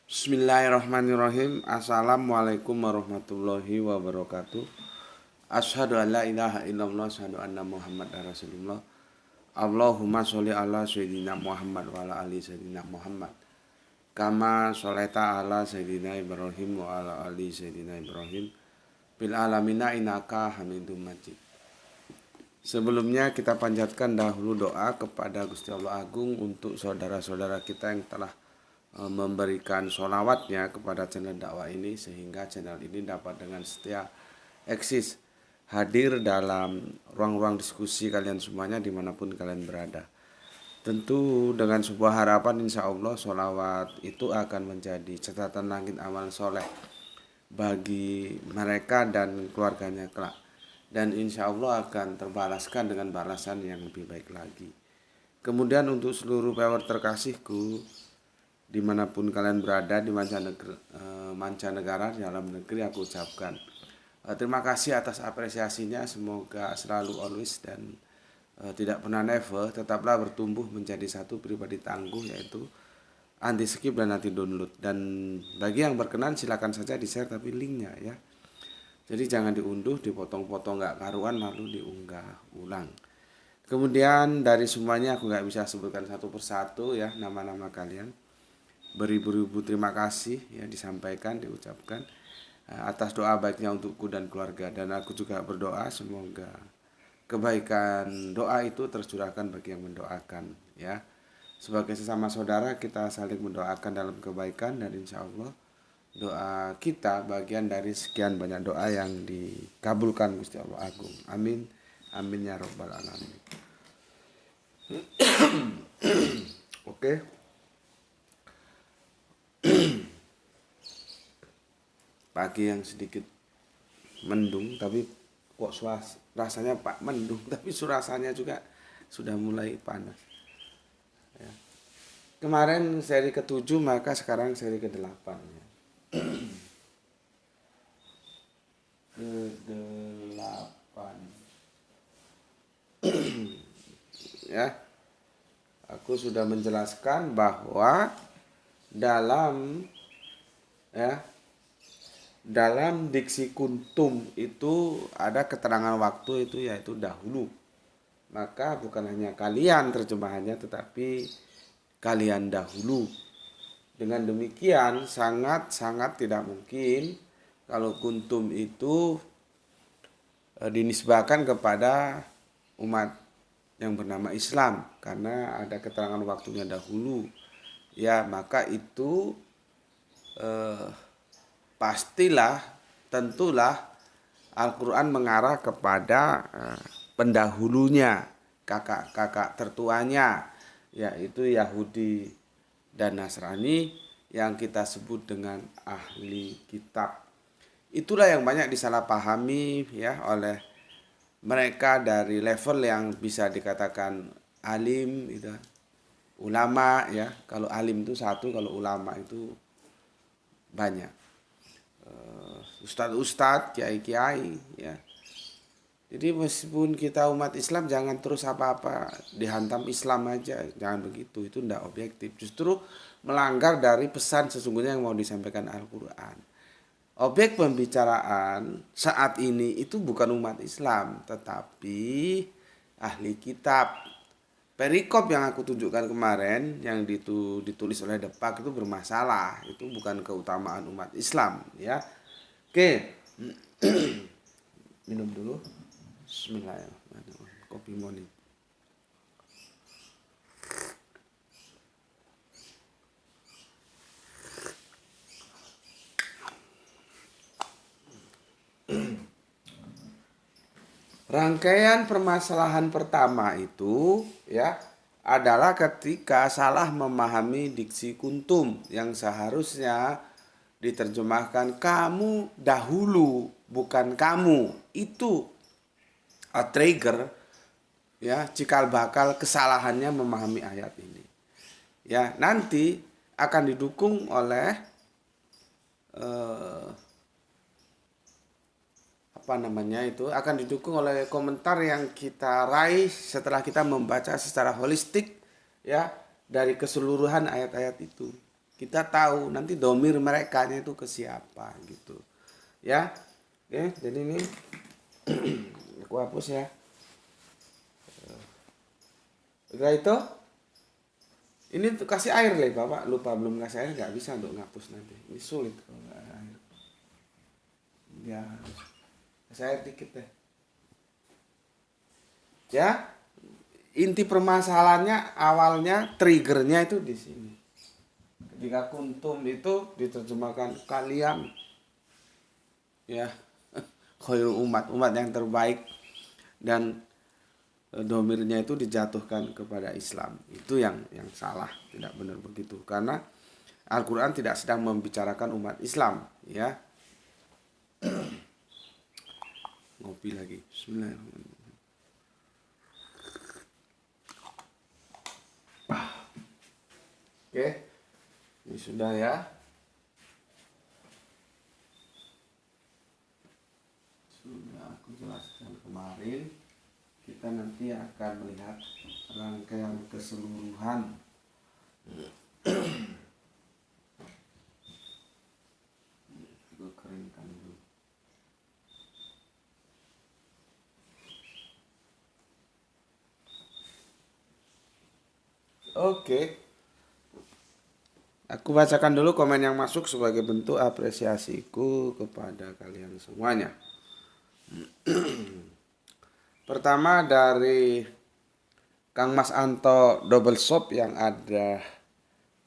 Bismillahirrahmanirrahim. Assalamualaikum warahmatullahi wabarakatuh. Asyhadu an la ilaha illallah, asyhadu anna Muhammadar Rasulullah. Allahumma sholli ala sayyidina Muhammad wa ala ali sayyidina Muhammad. Kama sholaita ala sayyidina Ibrahim wa ala ali sayyidina Ibrahim. Bil alamina innaka Hamidum Majid. Sebelumnya kita panjatkan dahulu doa kepada Gusti Allah Agung untuk saudara-saudara kita yang telah memberikan sholawatnya kepada channel dakwah ini, sehingga channel ini dapat dengan setia eksis hadir dalam ruang-ruang diskusi kalian semuanya dimanapun kalian berada. Tentu dengan sebuah harapan insya Allah sholawat itu akan menjadi catatan langit amal soleh bagi mereka dan keluarganya kelak, dan insya Allah akan terbalaskan dengan balasan yang lebih baik lagi. Kemudian untuk seluruh viewer terkasihku dimanapun kalian berada di mancanegara, dalam negeri, aku ucapkan terima kasih atas apresiasinya. Semoga selalu always dan tidak pernah never tetaplah bertumbuh menjadi satu pribadi tangguh, yaitu anti skip dan anti download. Dan bagi yang berkenan silakan saja di share tapi linknya ya, jadi jangan diunduh, dipotong-potong nggak karuan lalu diunggah ulang. Kemudian dari semuanya aku nggak bisa sebutkan satu persatu ya nama-nama kalian. Beribu-ribu terima kasih ya disampaikan, diucapkan atas doa baiknya untukku dan keluarga. Dan aku juga berdoa semoga kebaikan doa itu tercurahkan bagi yang mendoakan ya. Sebagai sesama saudara kita saling mendoakan dalam kebaikan, dan insya Allah doa kita bagian dari sekian banyak doa yang dikabulkan Gusti Allah Agung. Amin. Amin ya robbal alamin. Oke. Pagi yang sedikit mendung, tapi kok rasanya pak mendung, tapi rasanya juga sudah mulai panas ya. Kemarin seri ke-7, maka sekarang seri ke-8 ya. Ke-8 ya. Aku sudah menjelaskan bahwa dalam diksi kuntum itu ada keterangan waktu itu, yaitu dahulu. Maka bukan hanya kalian terjemahannya, tetapi kalian dahulu. Dengan demikian sangat-sangat tidak mungkin kalau kuntum itu dinisbahkan kepada umat yang bernama Islam, karena ada keterangan waktunya dahulu ya. Maka itu pastilah, tentulah Al-Quran mengarah kepada pendahulunya, kakak-kakak tertuanya, yaitu Yahudi dan Nasrani yang kita sebut dengan ahli kitab. Itulah yang banyak disalahpahami ya oleh mereka dari level yang bisa dikatakan alim gitu, ulama ya. Kalau alim itu satu, kalau ulama itu banyak. Ustadz-ustadz, kiai-kiai ya. Jadi meskipun kita umat Islam, jangan terus apa-apa dihantam Islam aja, jangan begitu, itu tidak objektif, justru melanggar dari pesan sesungguhnya yang mau disampaikan Al-Quran. Objek pembicaraan saat ini itu bukan umat Islam, tetapi ahli kitab. Perikop yang aku tunjukkan kemarin yang ditulis oleh Depak itu bermasalah, itu bukan keutamaan umat Islam ya. Oke. Minum dulu. Bismillahirrahmanirrahim. Kopi morning. Rangkaian permasalahan pertama itu ya adalah ketika salah memahami diksi kuntum yang seharusnya diterjemahkan kamu dahulu, bukan kamu. Itu trigger ya, cikal bakal kesalahannya memahami ayat ini. Ya, nanti akan didukung oleh akan didukung oleh komentar yang kita raih setelah kita membaca secara holistik ya dari keseluruhan ayat-ayat itu. kita tahu nanti domir merekanya itu ke siapa gitu. Ya. Oke, jadi ini aku hapus ya. Setelah itu ini tuh kasih air lah Bapak, lupa belum kasih air nggak bisa untuk ngapus nanti. Ini sulit kalau nggak ada air. Ya harus kasih air dikit deh. Ya, inti permasalahannya awalnya triggernya itu di sini. Ketika kuntum itu diterjemahkan kalian, ya, khairul umat yang terbaik, dan domirnya itu dijatuhkan kepada Islam. Itu yang salah, tidak benar begitu. Karena Al-Quran tidak sedang membicarakan umat Islam, ya. Ngopi lagi. Bismillahirrahmanirrahim. Oke, ini sudah ya. Sudah aku jelaskan kemarin. Kita nanti akan melihat rangkaian keseluruhan. Gue keringkan dulu. Oke. Aku bacakan dulu komen yang masuk sebagai bentuk apresiasiku kepada kalian semuanya. Pertama dari Kang Mas Anto Double Shop yang ada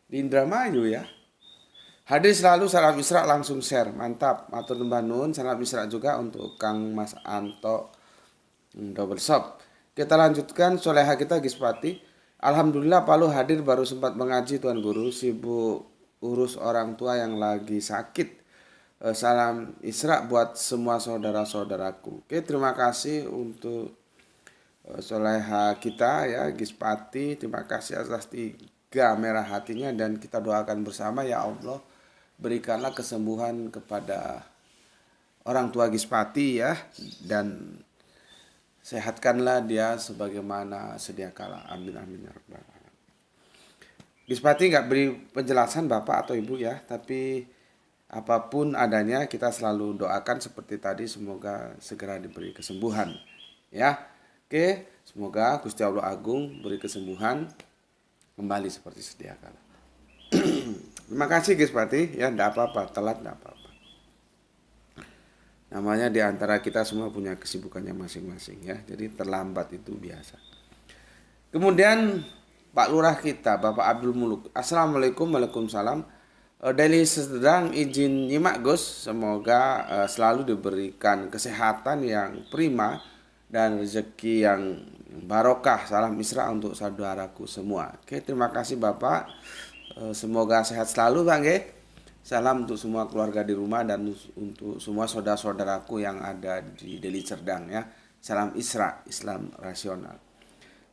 di Indramayu ya. Hadir selalu, salam Isra langsung share. Mantap, matur nuwun nun, salam Isra juga untuk Kang Mas Anto Double Shop. Kita lanjutkan soleha kita Gispati. Alhamdulillah Palu hadir baru sempat mengaji Tuan Guru, sibuk urus orang tua yang lagi sakit. Salam Isra buat semua saudara-saudaraku. Oke, terima kasih untuk soleha kita ya Gispati. Terima kasih atas 3 merah hatinya dan kita doakan bersama ya Allah berikanlah kesembuhan kepada orang tua Gispati ya, dan sehatkanlah dia sebagaimana sedia kala. Amin amin ya rabbal alamin. Gispati nggak beri penjelasan Bapak atau Ibu ya, tapi apapun adanya kita selalu doakan seperti tadi, semoga segera diberi kesembuhan ya. Oke, semoga Gusti Allah Agung beri kesembuhan kembali seperti sedia kala. Terima kasih Gispati ya, enggak apa-apa, telat enggak apa-apa. Namanya di antara kita semua punya kesibukannya masing-masing ya. Jadi terlambat itu biasa. Kemudian Pak Lurah kita, Bapak Abdul Muluk. Assalamualaikum, waalaikumsalam. Dari sedang izin nyimak Gus. Semoga selalu diberikan kesehatan yang prima dan rezeki yang barokah. Salam Isra untuk saudaraku semua. Oke, terima kasih Bapak. Semoga sehat selalu Bang ya. Salam untuk semua keluarga di rumah dan untuk semua saudara-saudaraku yang ada di Deli Serdang ya. Salam Isra, Islam rasional.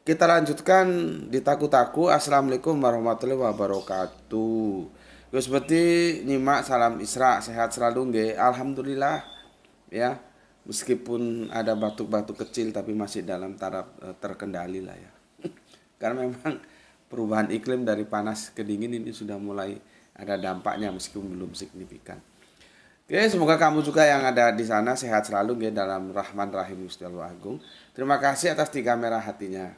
Kita lanjutkan di Taku-Taku. Assalamualaikum warahmatullahi wabarakatuh. Gus seperti nyimak salam Isra, sehat selalu nggih. Alhamdulillah ya. Meskipun ada batuk-batuk kecil tapi masih dalam taraf terkendali lah ya. Karena memang perubahan iklim dari panas ke dingin ini sudah mulai ada dampaknya meskipun belum signifikan. Oke, semoga kamu juga yang ada di sana sehat selalu nggih dalam Rahman Rahim Gusti Allah Agung. Terima kasih atas 3 merah hatinya.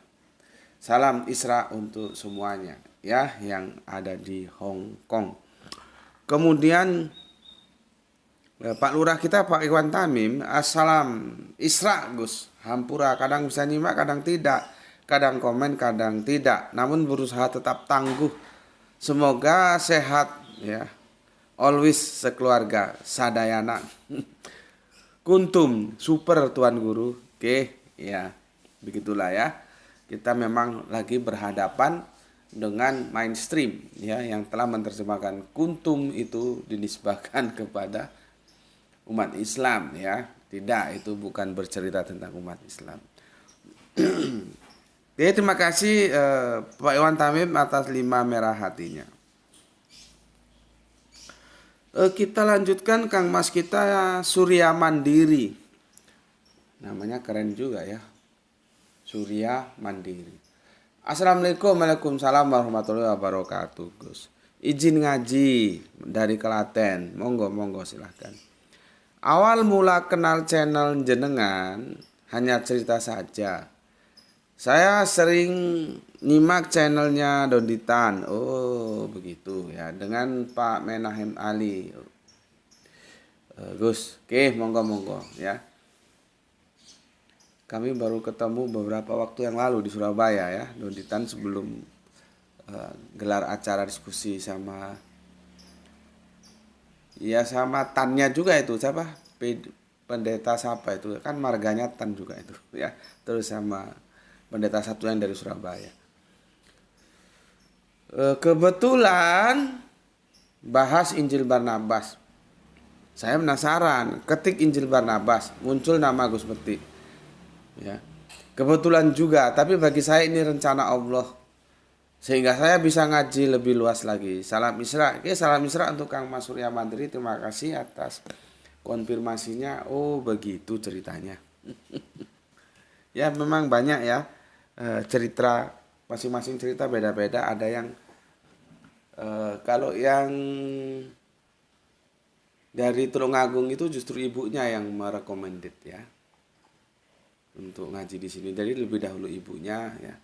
Salam Isra untuk semuanya ya yang ada di Hong Kong. Kemudian Pak Lurah kita Pak Iwan Tamim, assalam Isra Gus. Hampura, kadang bisa nyimak, kadang tidak. Kadang komen, kadang tidak. Namun berusaha tetap tangguh. Semoga sehat ya. Always sekeluarga sadayana. Kuntum super Tuan Guru. Oke, ya. Begitulah ya. Kita memang lagi berhadapan dengan mainstream ya yang telah menerjemahkan kuntum itu dinisbahkan kepada umat Islam ya. Tidak, itu bukan bercerita tentang umat Islam. Oke, terima kasih Pak Iwan Tamim atas 5 merah hatinya. Kita lanjutkan Kang Mas kita Surya Mandiri. Namanya keren juga ya. Surya Mandiri. Assalamualaikum, waalaikumsalam warahmatullahi wabarakatuh Gus. izin ngaji dari Klaten. Monggo silahkan. Awal mula kenal channel jenengan hanya cerita saja. Saya sering nyimak channelnya Donditan. Oh begitu ya, dengan Pak Menahem Ali. Gus, oke monggo ya. Kami baru ketemu beberapa waktu yang lalu di Surabaya ya, Donditan sebelum gelar acara diskusi sama Tannya juga itu siapa? Pendeta siapa itu? Kan marganya Tan juga itu ya. Terus sama pendeta satu yang dari Surabaya. Kebetulan bahas Injil Barnabas. Saya penasaran, ketik Injil Barnabas, muncul nama Gus Bekti. Ya. Kebetulan juga, tapi bagi saya ini rencana Allah. Sehingga saya bisa ngaji lebih luas lagi. Salam Isra. Oke, salam Isra untuk Kang Mas Surya Mandiri. Terima kasih atas konfirmasinya. Oh, begitu ceritanya. Ya, memang banyak ya cerita, masing-masing cerita beda-beda. Ada yang kalau yang dari Tulungagung itu justru ibunya yang merekomended ya untuk ngaji di sini. Jadi lebih dahulu ibunya ya.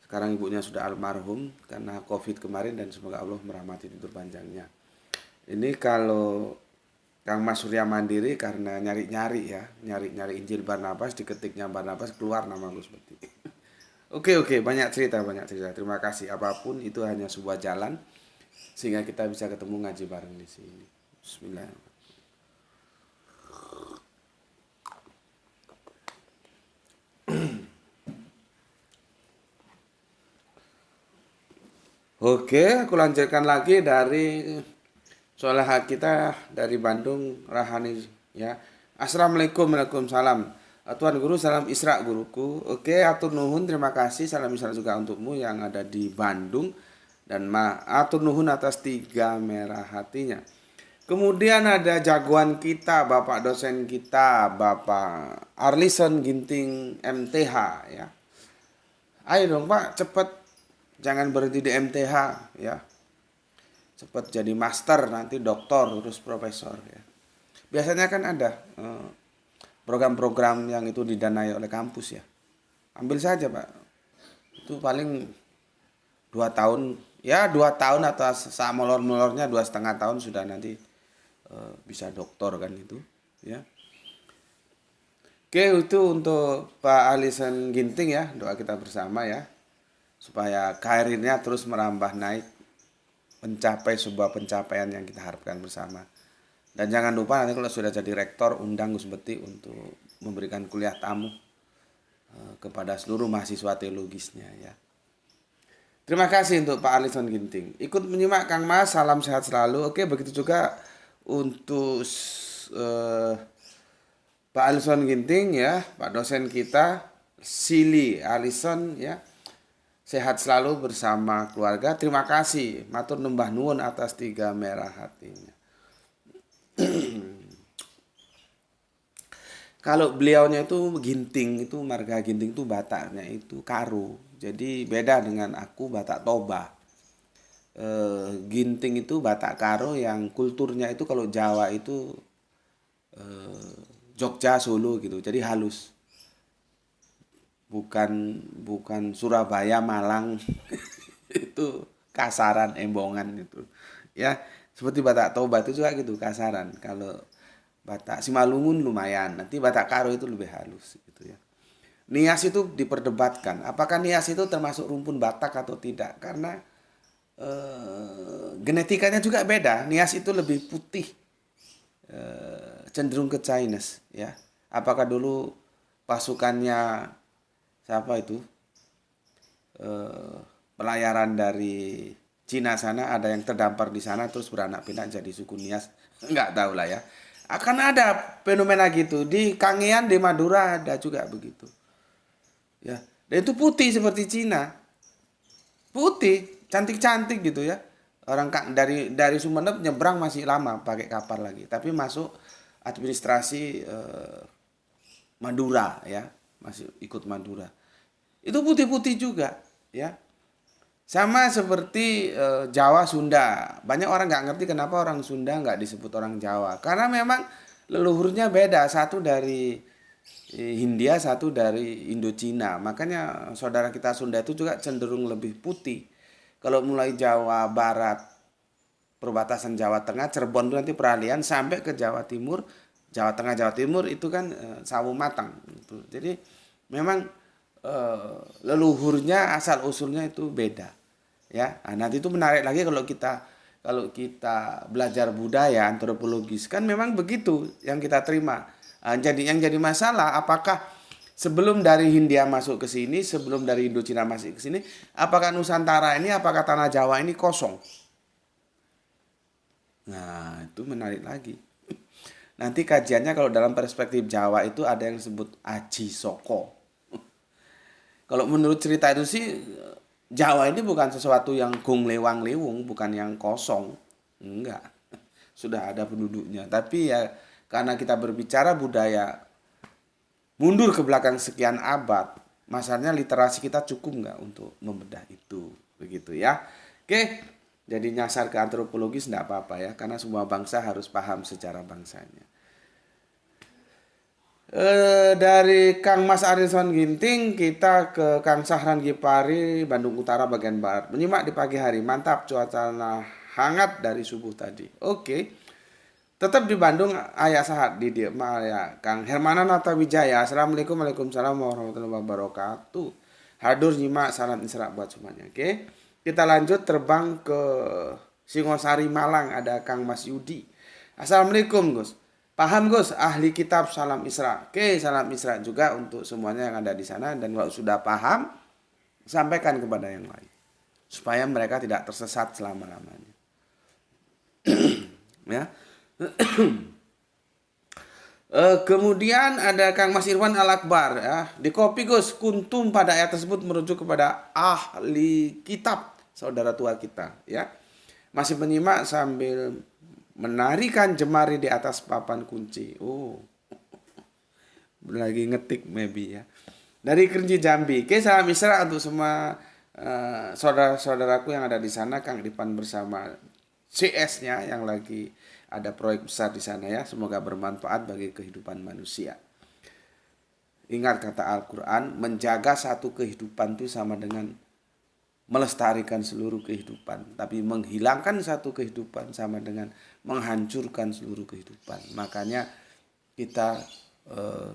Sekarang ibunya sudah almarhum karena COVID kemarin dan semoga Allah merahmati tidur panjangnya. Ini kalau Kang Mas Surya Mandiri karena nyari-nyari Injil Barnabas, diketiknya Barnabas keluar nama Gus Bekti. Oke, banyak cerita. Terima kasih. Apapun itu hanya sebuah jalan sehingga kita bisa ketemu ngaji bareng di sini. Bismillahirrahmanirrahim. Oke, aku lanjutkan lagi dari soleha kita dari Bandung, Rahani ya. Assalamualaikum, waalaikumsalam. Tuan Guru, salam Isra guruku. Oke, atur nuhun, terima kasih. Salam Isra juga untukmu yang ada di Bandung. Dan atur nuhun atas 3 merah hatinya. Kemudian ada jagoan kita, Bapak dosen kita, Bapak Arlison Ginting MTH ya. Ayo dong Pak, cepet. Jangan berhenti di MTH ya. Cepat jadi master, nanti doktor, terus profesor ya. Biasanya kan ada program-program yang itu didanai oleh kampus ya. Ambil saja Pak. Itu paling 2 tahun, ya 2 tahun atau molor-molornya 2,5 tahun sudah nanti bisa doktor kan itu ya. Oke, itu untuk Pak Alison Ginting ya, doa kita bersama ya. Supaya karirnya terus merambah naik, mencapai sebuah pencapaian yang kita harapkan bersama. Dan jangan lupa nanti kalau sudah jadi rektor, undang Gus Bekti untuk memberikan kuliah tamu kepada seluruh mahasiswa teologisnya ya. Terima kasih untuk Pak Alison Ginting. Ikut menyimak Kang Mas, salam sehat selalu. Oke, begitu juga untuk Pak Alison Ginting ya, Pak dosen kita, Sili Alison ya. Sehat selalu bersama keluarga. Terima kasih. Matur nembah nuwun atas 3 merah hatinya. Kalau beliaunya itu Ginting, itu marga Ginting itu Bataknya itu Karo. Jadi beda dengan aku Batak Toba. Ginting itu Batak Karo yang kulturnya itu kalau Jawa itu Jogja, Solo gitu. Jadi halus. Bukan Surabaya, Malang itu kasaran, embongan itu ya. Seperti Batak Toba itu juga gitu, kasaran. Kalau Batak Simalungun lumayan, nanti Batak Karo itu lebih halus gitu ya. Nias itu diperdebatkan, apakah Nias itu termasuk rumpun Batak atau tidak, karena genetikanya juga beda. Nias itu lebih putih, cenderung ke Chinese ya. Apakah dulu pasukannya siapa itu pelayaran dari Cina sana ada yang terdampar di sana terus beranak pinak jadi suku Nias, nggak tahu lah ya. Akan ada fenomena gitu di Kangean, di Madura ada juga begitu ya. Dan itu putih seperti Cina, putih cantik-cantik gitu ya. Orang dari Sumeneb nyebrang masih lama pakai kapal lagi, tapi masuk administrasi Madura ya, masih ikut Madura. Itu putih-putih juga ya. Sama seperti Jawa Sunda. Banyak orang nggak ngerti kenapa orang Sunda nggak disebut orang Jawa. Karena memang leluhurnya beda. Satu dari Hindia, satu dari Indochina. Makanya saudara kita Sunda itu juga cenderung lebih putih. Kalau mulai Jawa Barat, perbatasan Jawa Tengah, Cirebon itu nanti peralihan sampai ke Jawa Timur, Jawa Tengah, Jawa Timur itu kan sawo matang. Gitu. Jadi memang leluhurnya asal usulnya itu beda. Ya, nah, nanti itu menarik lagi kalau kita belajar budaya antropologis kan memang begitu yang kita terima. Jadi yang jadi masalah apakah sebelum dari Hindia masuk ke sini, sebelum dari Indochina masuk ke sini, apakah Nusantara ini, apakah tanah Jawa ini kosong? Nah, itu menarik lagi. Nanti kajiannya kalau dalam perspektif Jawa itu ada yang disebut Aji Soko. Kalau menurut cerita itu sih Jawa ini bukan sesuatu yang gong lewang lewung, bukan yang kosong. Enggak. Sudah ada penduduknya. Tapi ya karena kita berbicara budaya mundur ke belakang sekian abad, masalahnya literasi kita cukup nggak untuk membedah itu. Begitu ya. Oke, jadi nyasar ke antropologis enggak apa-apa ya, karena semua bangsa harus paham sejarah bangsanya. Dari Kang Mas Arinson Ginting kita ke Kang Sahran Gipari Bandung Utara bagian barat. Menyimak di pagi hari. Mantap cuaca hangat dari subuh tadi. Oke. Tetap di Bandung ayah sahat di dia ya Kang Hermana Nata Wijaya. Assalamualaikum Waalaikumsalam warahmatullahi wabarakatuh. Hadur nyimak salam Isra buat semuanya. Oke. Kita lanjut terbang ke Singosari Malang ada Kang Mas Yudi. Assalamualaikum Gus. Paham Gus, ahli kitab salam Isra. Oke, salam Isra juga untuk semuanya yang ada di sana. Dan kalau sudah paham, sampaikan kepada yang lain. Supaya mereka tidak tersesat selama-lamanya. Ya. Kemudian ada Kang Mas Irwan Al-Akbar. Ya. Di kopi Gus, kuntum pada ayat tersebut merujuk kepada ahli kitab. Saudara tua kita. Ya. Masih menyimak sambil menarikan jemari di atas papan kunci. Oh, lagi ngetik maybe ya. Dari Kerinci Jambi. Oke, salam Isra untuk semua saudara-saudaraku yang ada di sana. Kang Dipan bersama CS-nya yang lagi ada proyek besar di sana ya. Semoga bermanfaat bagi kehidupan manusia. Ingat kata Al-Quran, menjaga satu kehidupan itu sama dengan melestarikan seluruh kehidupan. Tapi menghilangkan satu kehidupan sama dengan menghancurkan seluruh kehidupan. Makanya kita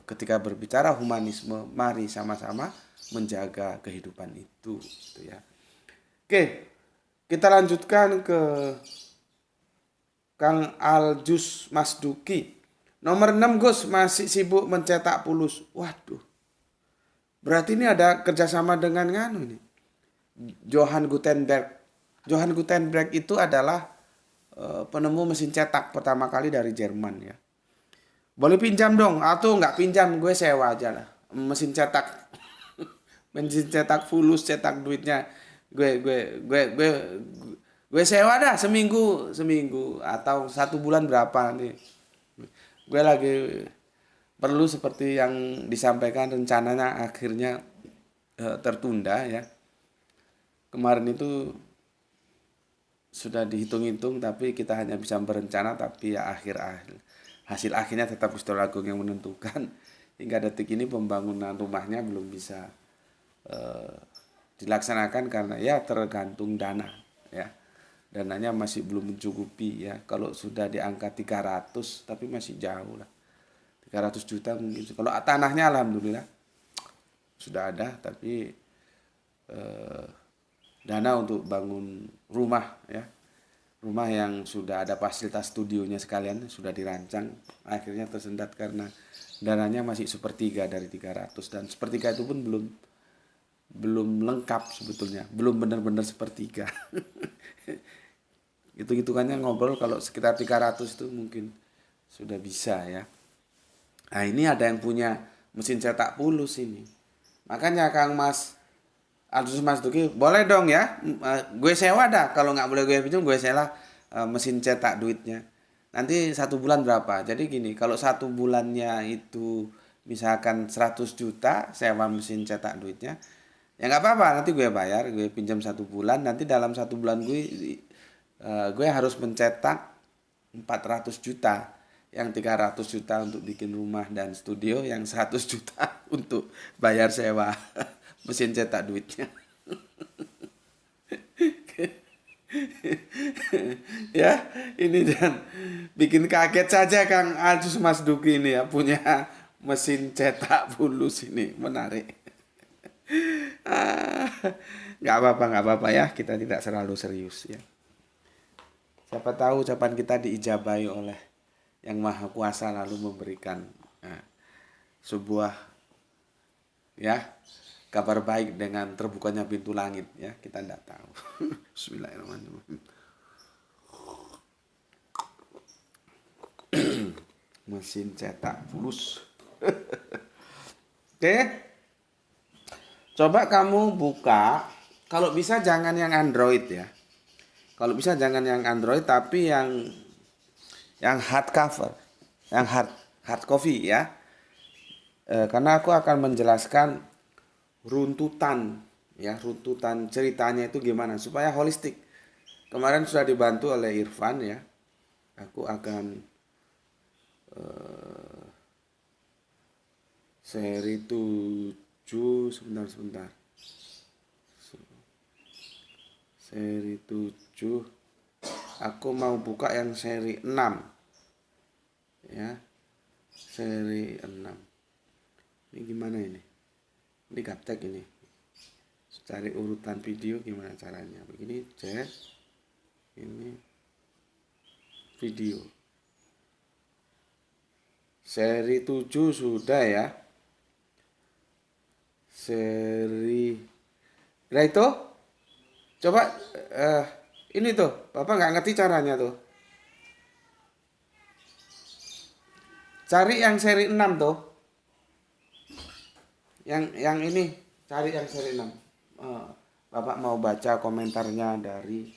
ketika berbicara humanisme, mari sama-sama menjaga kehidupan itu. Gitu ya. Oke, kita lanjutkan ke Kang Aljus Masduki. Nomor 6 Gus masih sibuk mencetak pulus. Waduh, berarti ini ada kerjasama dengan nganu nih. Johann Gutenberg. Johann Gutenberg itu adalah penemu mesin cetak pertama kali dari Jerman ya. Boleh pinjam dong, atau nggak pinjam gue sewa aja lah. Mesin cetak, mesin cetak fulus, cetak duitnya. Gue sewa dah seminggu atau 1 bulan berapa nih. Gue lagi perlu seperti yang disampaikan rencananya akhirnya tertunda ya. Kemarin itu sudah dihitung-hitung tapi kita hanya bisa berencana tapi ya hasil akhirnya tetap Gusti Agung yang menentukan. Hingga detik ini pembangunan rumahnya belum bisa dilaksanakan karena ya tergantung dana ya. Dananya masih belum mencukupi ya. Kalau sudah di angka 300 tapi masih jauh lah. 300 juta mungkin. Kalau tanahnya alhamdulillah sudah ada tapi dana untuk bangun rumah ya, rumah yang sudah ada fasilitas studionya sekalian sudah dirancang akhirnya tersendat karena dananya masih sepertiga dari 300 dan sepertiga itu pun belum lengkap sebetulnya, belum benar-benar sepertiga. Hitung-hitungannya ngobrol kalau sekitar 300 itu mungkin sudah bisa ya. Nah ini ada yang punya mesin cetak pulus ini, makanya Kang Mas Aduh Mas Duki, boleh dong ya, gue sewa dah. Kalau nggak boleh gue pinjam, gue sewa mesin cetak duitnya. Nanti 1 bulan berapa? Jadi gini, kalau 1 bulannya itu misalkan 100 juta sewa mesin cetak duitnya, Ya nggak apa-apa, nanti gue bayar, gue pinjam 1 bulan, nanti dalam 1 bulan gue harus mencetak 400 juta. Yang 300 juta untuk bikin rumah dan studio, yang 100 juta untuk bayar sewa mesin cetak duitnya. Ya, ini dan bikin kaget saja Kang Ajus Mas Duki ini ya punya mesin cetak bulus ini menarik. Ah, nggak apa-apa ya, kita tidak selalu serius ya. Siapa tahu ucapan kita diijabahi oleh Yang Maha Kuasa lalu memberikan nah, sebuah ya kabar baik dengan terbukanya pintu langit ya, kita tidak tahu. Bismillahirrahmanirrahim. Mesin cetak fulus. Oke. Coba kamu buka, kalau bisa jangan yang Android ya. Kalau bisa jangan yang Android tapi yang hard cover, yang hard copy ya. Karena aku akan menjelaskan runtutan ya, runtutan ceritanya itu gimana supaya holistik. Kemarin sudah dibantu oleh Irfan ya. Aku akan seri 7 sebentar. Seri 7 aku mau buka yang seri 6 ya. Seri 6 ini gimana ini gaptek ini, cari urutan video gimana caranya, begini cek ini video seri 7 sudah ya, seri nah itu coba ini tuh Bapak nggak ngerti caranya tuh, cari yang seri 6 tuh, yang ini cari yang seri 6. Bapak mau baca komentarnya dari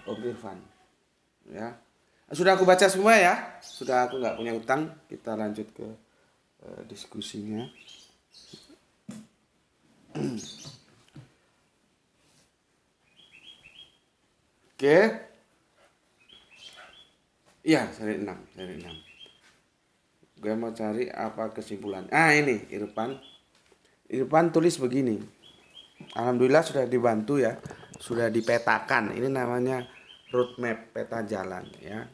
Om Irfan ya. Sudah aku baca semua ya, sudah, aku nggak punya utang. Kita lanjut ke diskusinya. Oke. Iya, seri 6. Gue mau cari apa kesimpulan. Ini Irfan tulis begini. Alhamdulillah sudah dibantu ya. Sudah dipetakan. Ini namanya roadmap, peta jalan ya.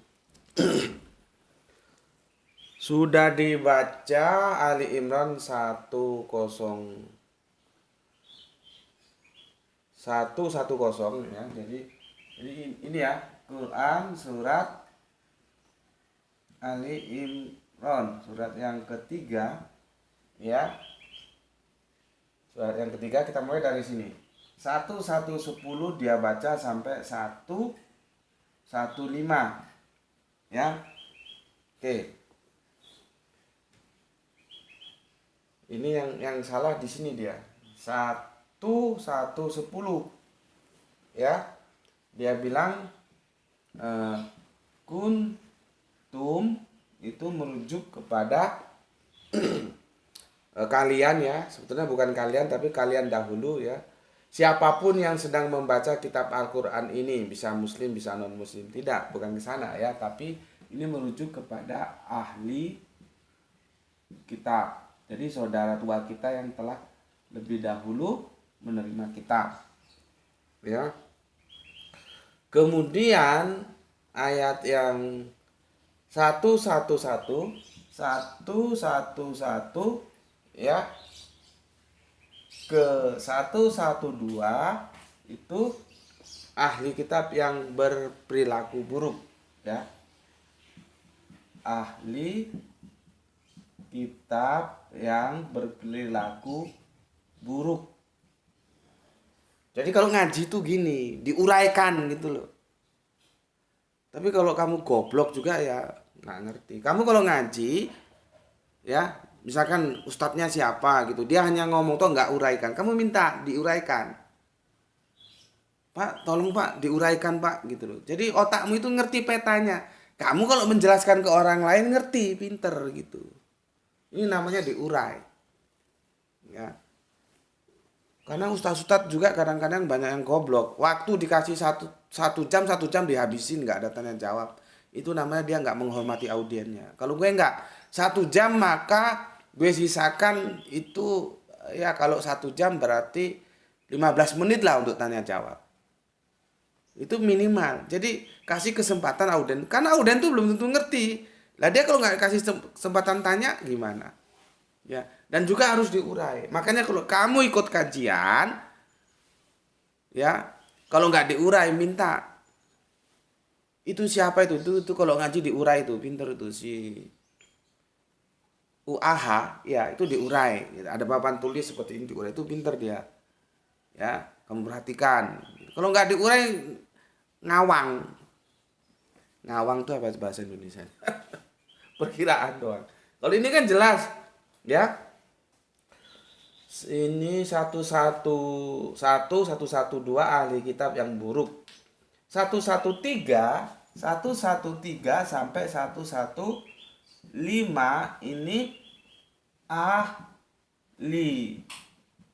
Sudah dibaca Ali Imran 110 ya. Jadi ini ya, Quran surat Ali Imran, surat yang ketiga ya. Surat yang ketiga kita mulai dari sini. 1-1-10 dia baca sampai 1-1-5 ya. Oke. Ini yang salah di sini dia. 1-1-10 ya. Dia bilang kuntum itu merujuk kepada kalian ya, sebetulnya bukan kalian tapi kalian dahulu ya. Siapapun yang sedang membaca kitab Al-Quran ini, bisa muslim bisa non muslim, tidak, bukan ke sana ya, tapi ini merujuk kepada ahli kitab. Jadi saudara tua kita yang telah lebih dahulu menerima kitab ya. Kemudian ayat yang 1-1-1 ya ke 1-1-2 itu ahli kitab yang berperilaku buruk ya. Ahli kitab yang berperilaku buruk. Jadi kalau ngaji tuh gini, diuraikan gitu loh. Tapi kalau kamu goblok juga ya nggak ngerti. Kamu kalau ngaji ya, misalkan ustadznya siapa gitu, dia hanya ngomong toh nggak uraikan, kamu minta diuraikan. Pak, tolong Pak, diuraikan Pak gitu loh. Jadi otakmu itu ngerti petanya. Kamu kalau menjelaskan ke orang lain ngerti, pinter gitu. Ini namanya diurai. Ya. Karena ustaz-ustaz juga kadang-kadang banyak yang goblok. Waktu dikasih satu jam dihabisin nggak ada tanya jawab. Itu namanya dia nggak menghormati audiennya. Kalau gue nggak 1 jam maka gue sisakan itu ya kalau 1 jam berarti 15 menit lah untuk tanya jawab. Itu minimal. Jadi kasih kesempatan audien. Karena audien tuh belum tentu ngerti. Lah dia kalau nggak kasih kesempatan tanya gimana? Ya, dan juga harus diurai. Makanya kalau kamu ikut kajian, ya, kalau nggak diurai minta itu siapa itu kalau ngaji diurai itu pinter itu si UAH, ya itu diurai. Ada papan tulis seperti ini diurai itu pinter dia. Ya, kamu perhatikan. Kalau nggak diurai ngawang. Ngawang itu apa bahasa Indonesia? Perkiraan doang. Kalau ini kan jelas, ya. Ini 112 ahli kitab yang buruk. 113 sampai 115 ini ahli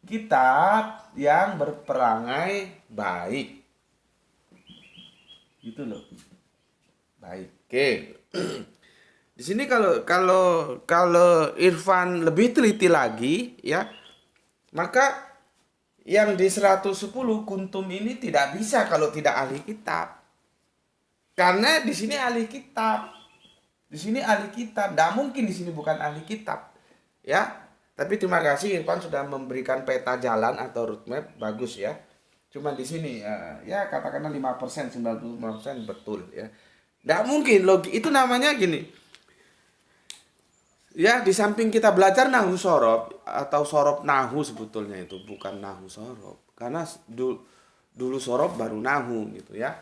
kitab yang berperangai baik. Gitu loh. Baik. Oke. Di sini kalau Irfan lebih teliti lagi ya, maka yang di 110 kuntum ini tidak bisa kalau tidak ahli kitab. Karena di sini ahli kitab. Di sini ahli kitab, tidak mungkin di sini bukan ahli kitab. Ya. Tapi terima kasih Irfan sudah memberikan peta jalan atau roadmap bagus ya. Cuma di sini ya katakanlah 5%, 95% betul ya. Tidak mungkin itu namanya gini. Ya, di samping kita belajar nahu sorob atau sorob nahu sebetulnya itu bukan nahu sorob. Karena dulu sorob baru nahu gitu ya.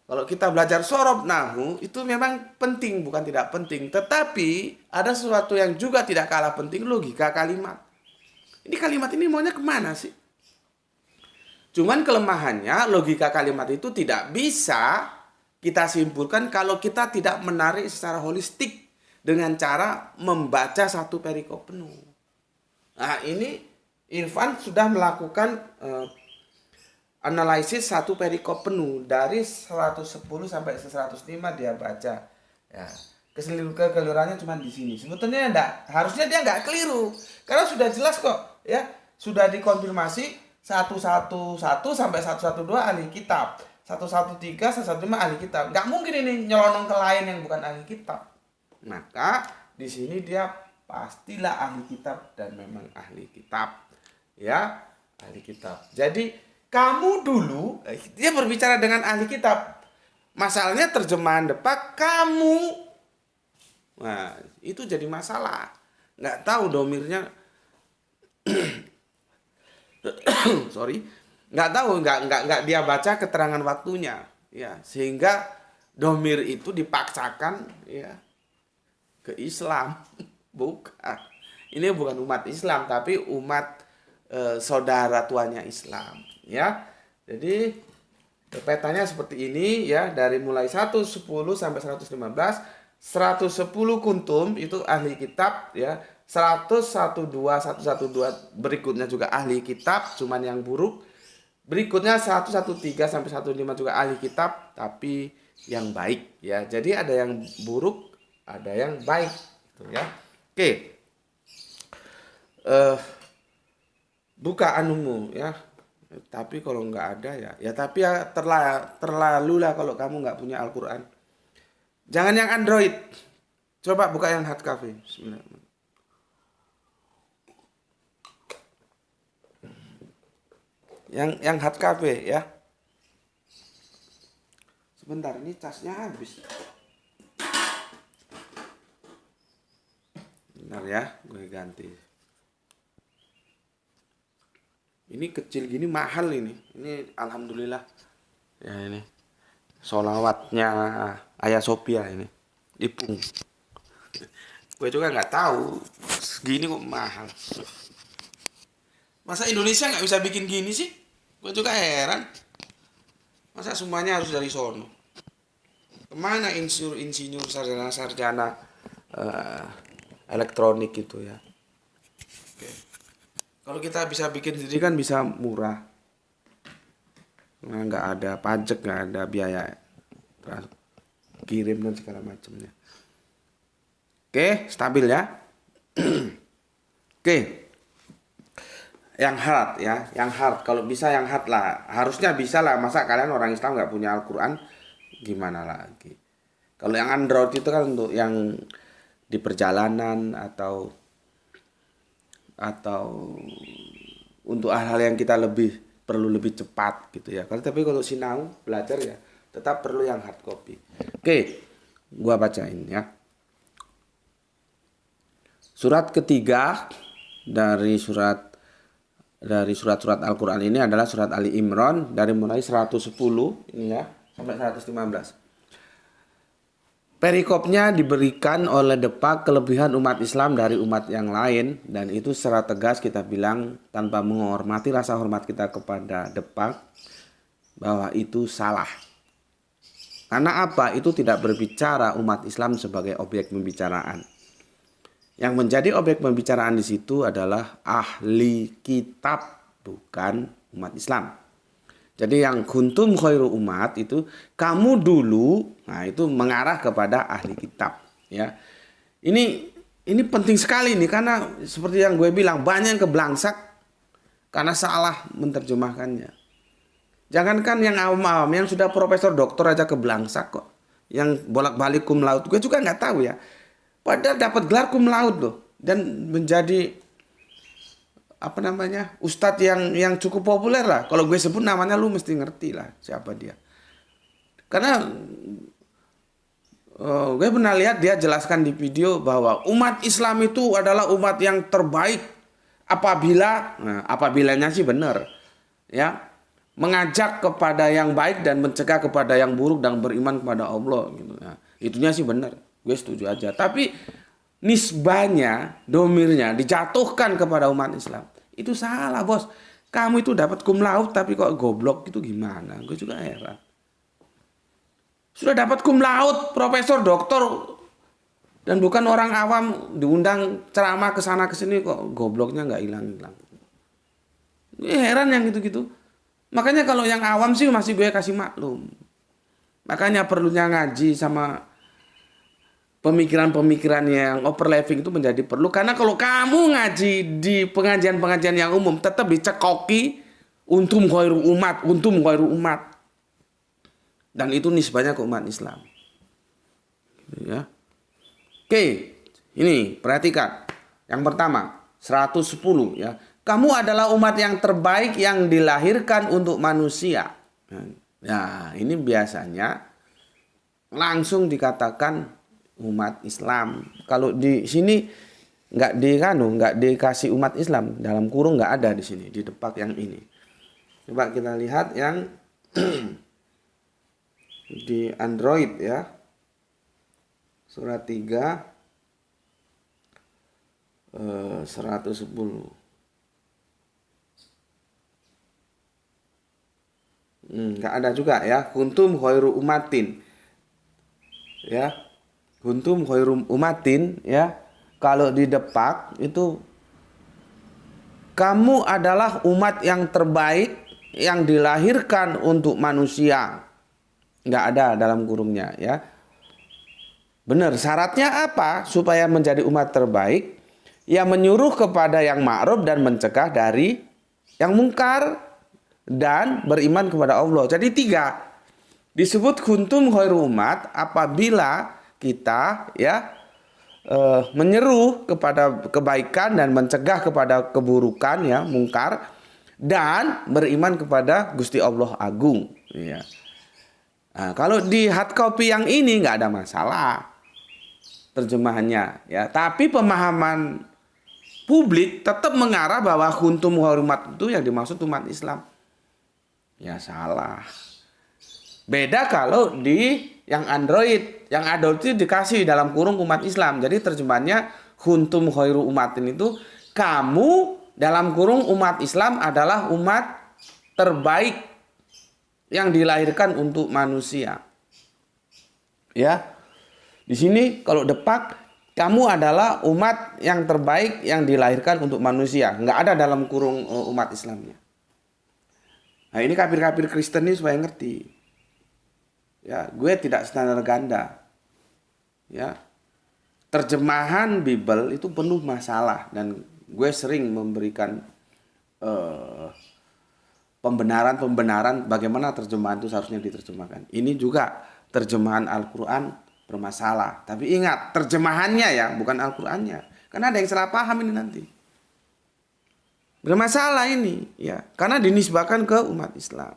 Kalau kita belajar sorob nahu itu memang penting bukan tidak penting. Tetapi ada sesuatu yang juga tidak kalah penting, logika kalimat. Ini kalimat ini maunya kemana sih? Cuman kelemahannya logika kalimat itu tidak bisa kita simpulkan kalau kita tidak menarik secara holistik. Dengan cara membaca satu perikop penuh. Nah ini Irfan sudah melakukan analisis satu perikop penuh. Dari 110 sampai 105 dia baca. Ya, kekeliruannya cuma di sini. Sebetulnya harusnya dia nggak keliru. Karena sudah jelas kok. Ya, sudah dikonfirmasi 111 sampai 112 ahli kitab. 113, 115 ahli kitab. Nggak mungkin ini nyelonong ke lain yang bukan ahli kitab. Maka di sini dia pastilah ahli kitab dan memang ahli kitab. Ya, ahli kitab. Jadi kamu dulu dia berbicara dengan ahli kitab. Masalahnya terjemahan depak kamu. Nah, itu jadi masalah. Nggak tahu domirnya. Sorry. Nggak tahu, nggak dia baca keterangan waktunya. Ya, sehingga domir itu dipaksakan ya ke Islam. Bukan. Ini bukan umat Islam tapi umat saudara tuanya Islam ya. Jadi petanya seperti ini ya, dari mulai 110 sampai 115. 110 kuntum itu ahli kitab ya. 112 berikutnya juga ahli kitab cuman yang buruk. Berikutnya 113 sampai 115 juga ahli kitab tapi yang baik ya. Jadi ada yang buruk, ada yang baik gitu ya. Oke. Buka anumu ya. Tapi kalau nggak ada ya tapi ya terlalu lah kalau kamu nggak punya Al-Quran. Jangan yang Android. Coba buka yang hard copy. Bismillahirrahmanirrahim. Yang hard copy ya. Sebentar, ini casnya habis. Bentar ya, gue ganti. Ini kecil gini mahal ini. Ini alhamdulillah. Ya ini. Sholawatnya Ayah Sophia ini. Ipung. Gue juga nggak tahu segini kok mahal. Masa Indonesia nggak bisa bikin gini sih? Gue juga heran. Masa semuanya harus dari sono? Kemana insinyur sarjana elektronik gitu ya? Oke. Kalau kita bisa bikin sendiri kan bisa murah. Nah, nggak ada pajak, nggak ada biaya kirim dan segala macamnya. Oke, stabil ya. Oke. Yang hard ya, yang hard. Kalau bisa yang hard lah. Harusnya bisa lah. Masa kalian orang Islam nggak punya Al-Quran? Gimana lagi? Kalau yang Android itu kan untuk yang di perjalanan atau untuk hal-hal yang kita perlu lebih cepat gitu ya. Tapi kalau sinau belajar ya tetap perlu yang hard copy. Oke, gua bacain ya. Surat ketiga dari surat-surat Al-Quran ini adalah surat Ali Imran dari mulai 110 ini ya sampai 115. Perikopnya diberikan oleh Depak kelebihan umat Islam dari umat yang lain, dan itu secara tegas kita bilang tanpa menghormati rasa hormat kita kepada Depak bahwa itu salah. Karena apa? Itu tidak berbicara umat Islam sebagai objek pembicaraan. Yang menjadi objek pembicaraan di situ adalah ahli kitab, bukan umat Islam. Jadi yang kuntum khairu umat itu kamu dulu, nah itu mengarah kepada ahli kitab ya. Ini penting sekali nih karena seperti yang gue bilang banyak yang keblangsak karena salah menerjemahkannya. Jangankan yang awam-awam, yang sudah profesor doktor aja keblangsak kok. Yang bolak-balik cum laude gue juga nggak tahu ya. Padahal dapat gelar cum laude loh dan menjadi ustadz yang cukup populer lah. Kalau gue sebut namanya lu mesti ngerti lah siapa dia. Karena gue pernah lihat dia jelaskan di video bahwa umat Islam itu adalah umat yang terbaik apabilanya sih benar ya, mengajak kepada yang baik dan mencegah kepada yang buruk dan beriman kepada Allah gitu. Nah, itunya sih benar. Gue setuju aja. Tapi nisbahnya, domirnya dijatuhkan kepada umat Islam. Itu salah bos. Kamu itu dapat cum laude tapi kok goblok itu gimana? Gue juga heran. Sudah dapat cum laude, profesor, doktor, dan bukan orang awam diundang ceramah ke sana ke sini kok gobloknya nggak hilang-hilang. Heran yang gitu-gitu. Makanya kalau yang awam sih masih gue kasih maklum. Makanya perlunya ngaji sama pemikiran-pemikiran yang overlapping itu menjadi perlu. Karena kalau kamu ngaji di pengajian-pengajian yang umum tetap dicekoki untum khairu umat. Dan itu nisbahnya ke umat Islam. Ya. Oke, ini perhatikan. Yang pertama, 110 ya. Kamu adalah umat yang terbaik yang dilahirkan untuk manusia. Nah, ini biasanya langsung dikatakan umat Islam. Kalau di sini nggak dikasih umat Islam, dalam kurung nggak ada di sini di Depak yang ini. Coba kita lihat yang di Android ya, surat 3 110. Nggak ada juga ya, kuntum khairu umatin ya. Kuntum khairum umatin ya. Kalau di Depak itu kamu adalah umat yang terbaik yang dilahirkan untuk manusia. Nggak ada dalam kurungnya ya. Benar, syaratnya apa supaya menjadi umat terbaik? Ya menyuruh kepada yang ma'ruf dan mencegah dari yang mungkar dan beriman kepada Allah. Jadi 3 disebut kuntum khairu umat apabila kita ya menyeru kepada kebaikan dan mencegah kepada keburukan ya, mungkar, dan beriman kepada Gusti Allah Agung ya. Nah, kalau di hard copy yang ini nggak ada masalah terjemahannya ya, tapi pemahaman publik tetap mengarah bahwa kuntum khairu umat itu yang dimaksud umat Islam. Ya salah. Beda kalau di yang Android. Yang Android itu dikasih dalam kurung umat Islam. Jadi terjemahannya kuntum khairu umatin itu kamu dalam kurung umat Islam adalah umat terbaik yang dilahirkan untuk manusia. Ya. Di sini kalau Depak kamu adalah umat yang terbaik yang dilahirkan untuk manusia. Nggak ada dalam kurung umat Islamnya. Nah ini kafir-kafir Kristen ini supaya ngerti. Ya, gue tidak standar ganda. Ya, terjemahan Bible itu penuh masalah dan gue sering memberikan pembenaran bagaimana terjemahan itu seharusnya diterjemahkan. Ini juga terjemahan Al-Quran bermasalah. Tapi ingat, terjemahannya ya, bukan Al-Qur'annya. Karena ada yang salah paham ini nanti. Bermasalah ini, ya. Karena dinisbahkan ke umat Islam.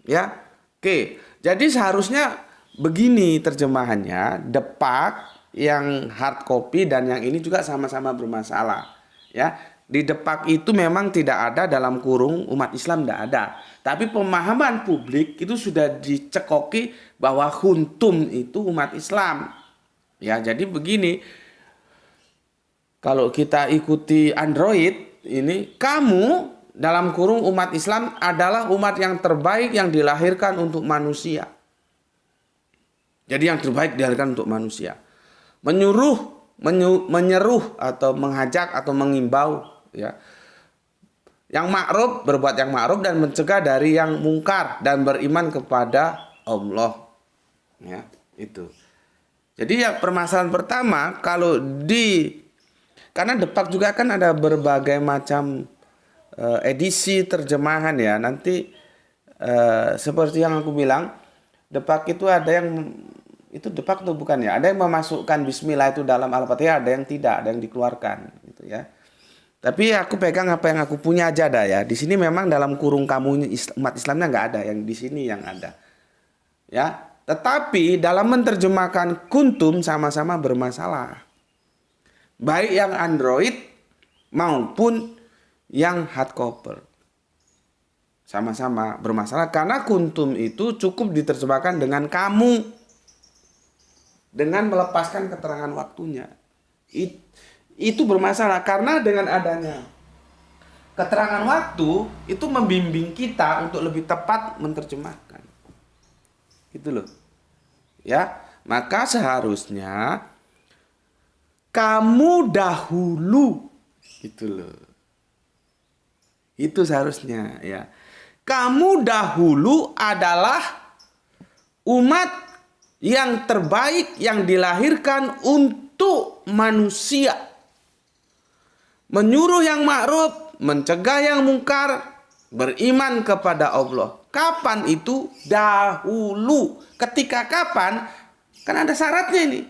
Ya. Oke, jadi seharusnya begini terjemahannya, Depak yang hard copy dan yang ini juga sama-sama bermasalah, ya. Di Depak itu memang tidak ada dalam kurung umat Islam, tidak ada. Tapi pemahaman publik itu sudah dicekoki bahwa huntum itu umat Islam. Ya, jadi begini. Kalau kita ikuti Android ini, kamu dalam kurung umat Islam adalah umat yang terbaik yang dilahirkan untuk manusia. Jadi yang terbaik dilahirkan untuk manusia. Menyeruh atau mengajak atau mengimbau, ya. Yang ma'ruf, berbuat yang ma'ruf dan mencegah dari yang mungkar dan beriman kepada Allah. Ya, itu. Jadi ya permasalahan pertama karena Depak juga kan ada berbagai macam edisi terjemahan ya. Nanti seperti yang aku bilang, Depak itu ada yang itu Depak atau bukan ya? Ada yang memasukkan bismillah itu dalam Al-Fatihah, ada yang tidak, ada yang dikeluarkan gitu ya. Tapi aku pegang apa yang aku punya aja dah ya. Di sini memang dalam kurung kamu umat Islamnya nggak ada, yang di sini yang ada. Ya, tetapi dalam menerjemahkan kuntum sama-sama bermasalah. Baik yang Android maupun yang hardcover. Sama-sama bermasalah karena kuntum itu cukup diterjemahkan dengan kamu. Dengan melepaskan keterangan waktunya. Itu bermasalah karena dengan adanya keterangan waktu itu membimbing kita untuk lebih tepat menerjemahkan. Gitu loh. Ya, maka seharusnya kamu dahulu gitu loh. Itu seharusnya ya. Kamu dahulu adalah umat yang terbaik yang dilahirkan untuk manusia. Menyuruh yang ma'ruf, mencegah yang mungkar, beriman kepada Allah. Kapan itu? Dahulu. Ketika kapan? Kan ada syaratnya ini.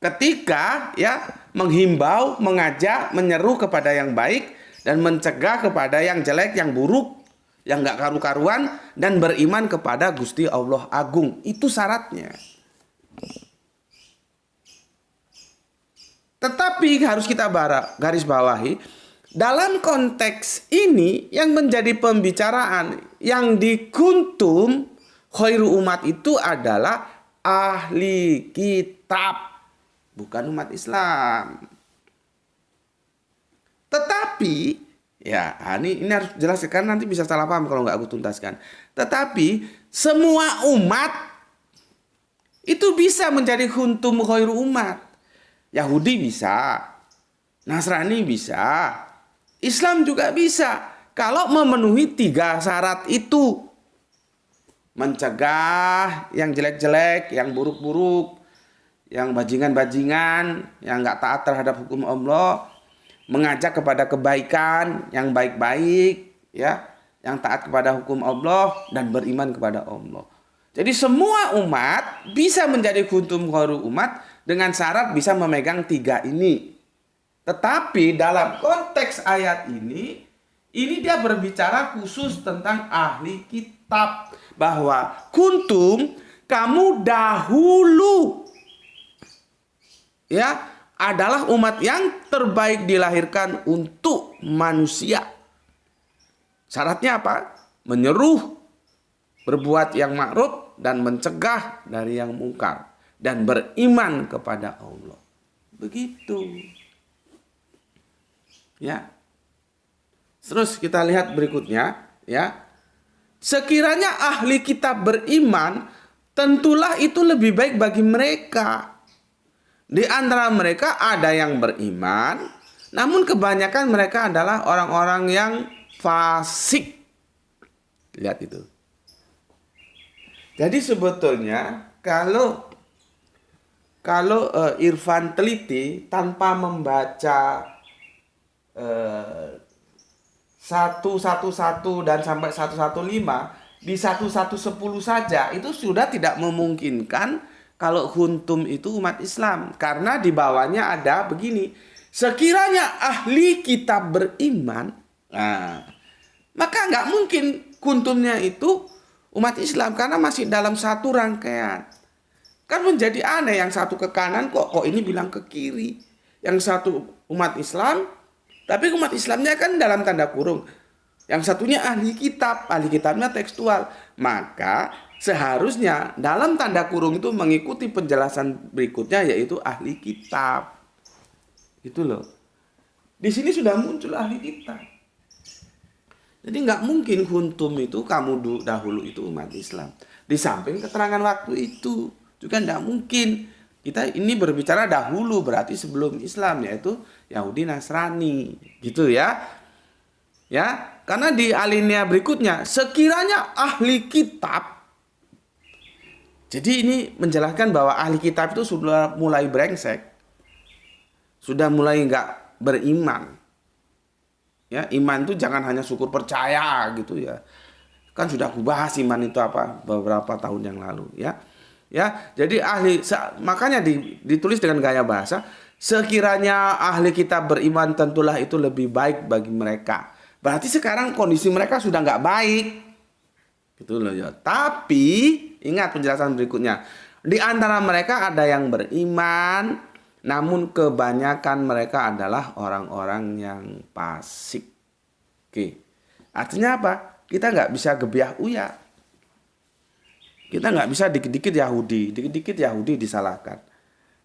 Ketika ya menghimbau, mengajak, menyeru kepada yang baik dan mencegah kepada yang jelek, yang buruk, yang enggak karu-karuan dan beriman kepada Gusti Allah Agung. Itu syaratnya. Tetapi harus kita garis bawahi, dalam konteks ini yang menjadi pembicaraan yang dikuntum khairu umat itu adalah ahli kitab, bukan umat Islam. Tetapi ya ini harus jelaskan, nanti bisa salah paham kalau nggak aku tuntaskan. Tetapi semua umat itu bisa menjadi huntum khairu umat. Yahudi bisa, Nasrani bisa, Islam juga bisa. Kalau memenuhi 3 syarat itu. Mencegah yang jelek-jelek, yang buruk-buruk, yang bajingan-bajingan, yang nggak taat terhadap hukum Allah. Mengajak kepada kebaikan, yang baik-baik, ya, yang taat kepada hukum Allah dan beriman kepada Allah. Jadi semua umat bisa menjadi huntum khairu umat dengan syarat bisa memegang 3 ini. Tetapi dalam konteks ayat ini dia berbicara khusus tentang ahli kitab. Bahwa kuntum, kamu dahulu ya adalah umat yang terbaik dilahirkan untuk manusia. Syaratnya apa? Menyeruh, berbuat yang ma'ruf dan mencegah dari yang mungkar dan beriman kepada Allah. Begitu. Ya. Terus kita lihat berikutnya, ya. Sekiranya ahli kitab beriman, tentulah itu lebih baik bagi mereka Di antara mereka ada yang beriman, namun kebanyakan mereka adalah orang-orang yang fasik. Lihat itu. Jadi sebetulnya kalau Irfan teliti tanpa membaca 111 dan sampai 115 di 1110 saja itu sudah tidak memungkinkan kalau huntum itu umat Islam, karena di bawahnya ada begini, sekiranya ahli kitab beriman, nah, maka nggak mungkin huntumnya itu umat Islam karena masih dalam satu rangkaian. Kan menjadi aneh, yang satu ke kanan kok ini bilang ke kiri, yang satu umat Islam tapi umat Islamnya kan dalam tanda kurung. Yang satunya ahli kitabnya tekstual. Maka seharusnya dalam tanda kurung itu mengikuti penjelasan berikutnya, yaitu ahli kitab. Itu loh. Di sini sudah muncul ahli kitab. Jadi nggak mungkin huntum itu kamu dahulu itu umat Islam. Di samping keterangan waktu itu juga nggak mungkin. Kita ini berbicara dahulu, berarti sebelum Islam, yaitu Yahudi Nasrani, gitu ya. Ya, karena di alinea berikutnya sekiranya ahli kitab. Jadi ini menjelaskan bahwa ahli kitab itu sudah mulai brengsek. Sudah mulai nggak beriman. Ya, iman itu jangan hanya syukur percaya gitu ya. Kan sudah aku bahas iman itu apa beberapa tahun yang lalu ya. Ya, jadi makanya ditulis dengan gaya bahasa, sekiranya ahli kitab beriman tentulah itu lebih baik bagi mereka. Berarti sekarang kondisi mereka sudah nggak baik. Gitu loh ya. Tapi ingat penjelasan berikutnya. Di antara mereka ada yang beriman, namun kebanyakan mereka adalah orang-orang yang fasik. Oke. Artinya apa? Kita nggak bisa gebiah uya. Kita nggak bisa dikit-dikit Yahudi disalahkan.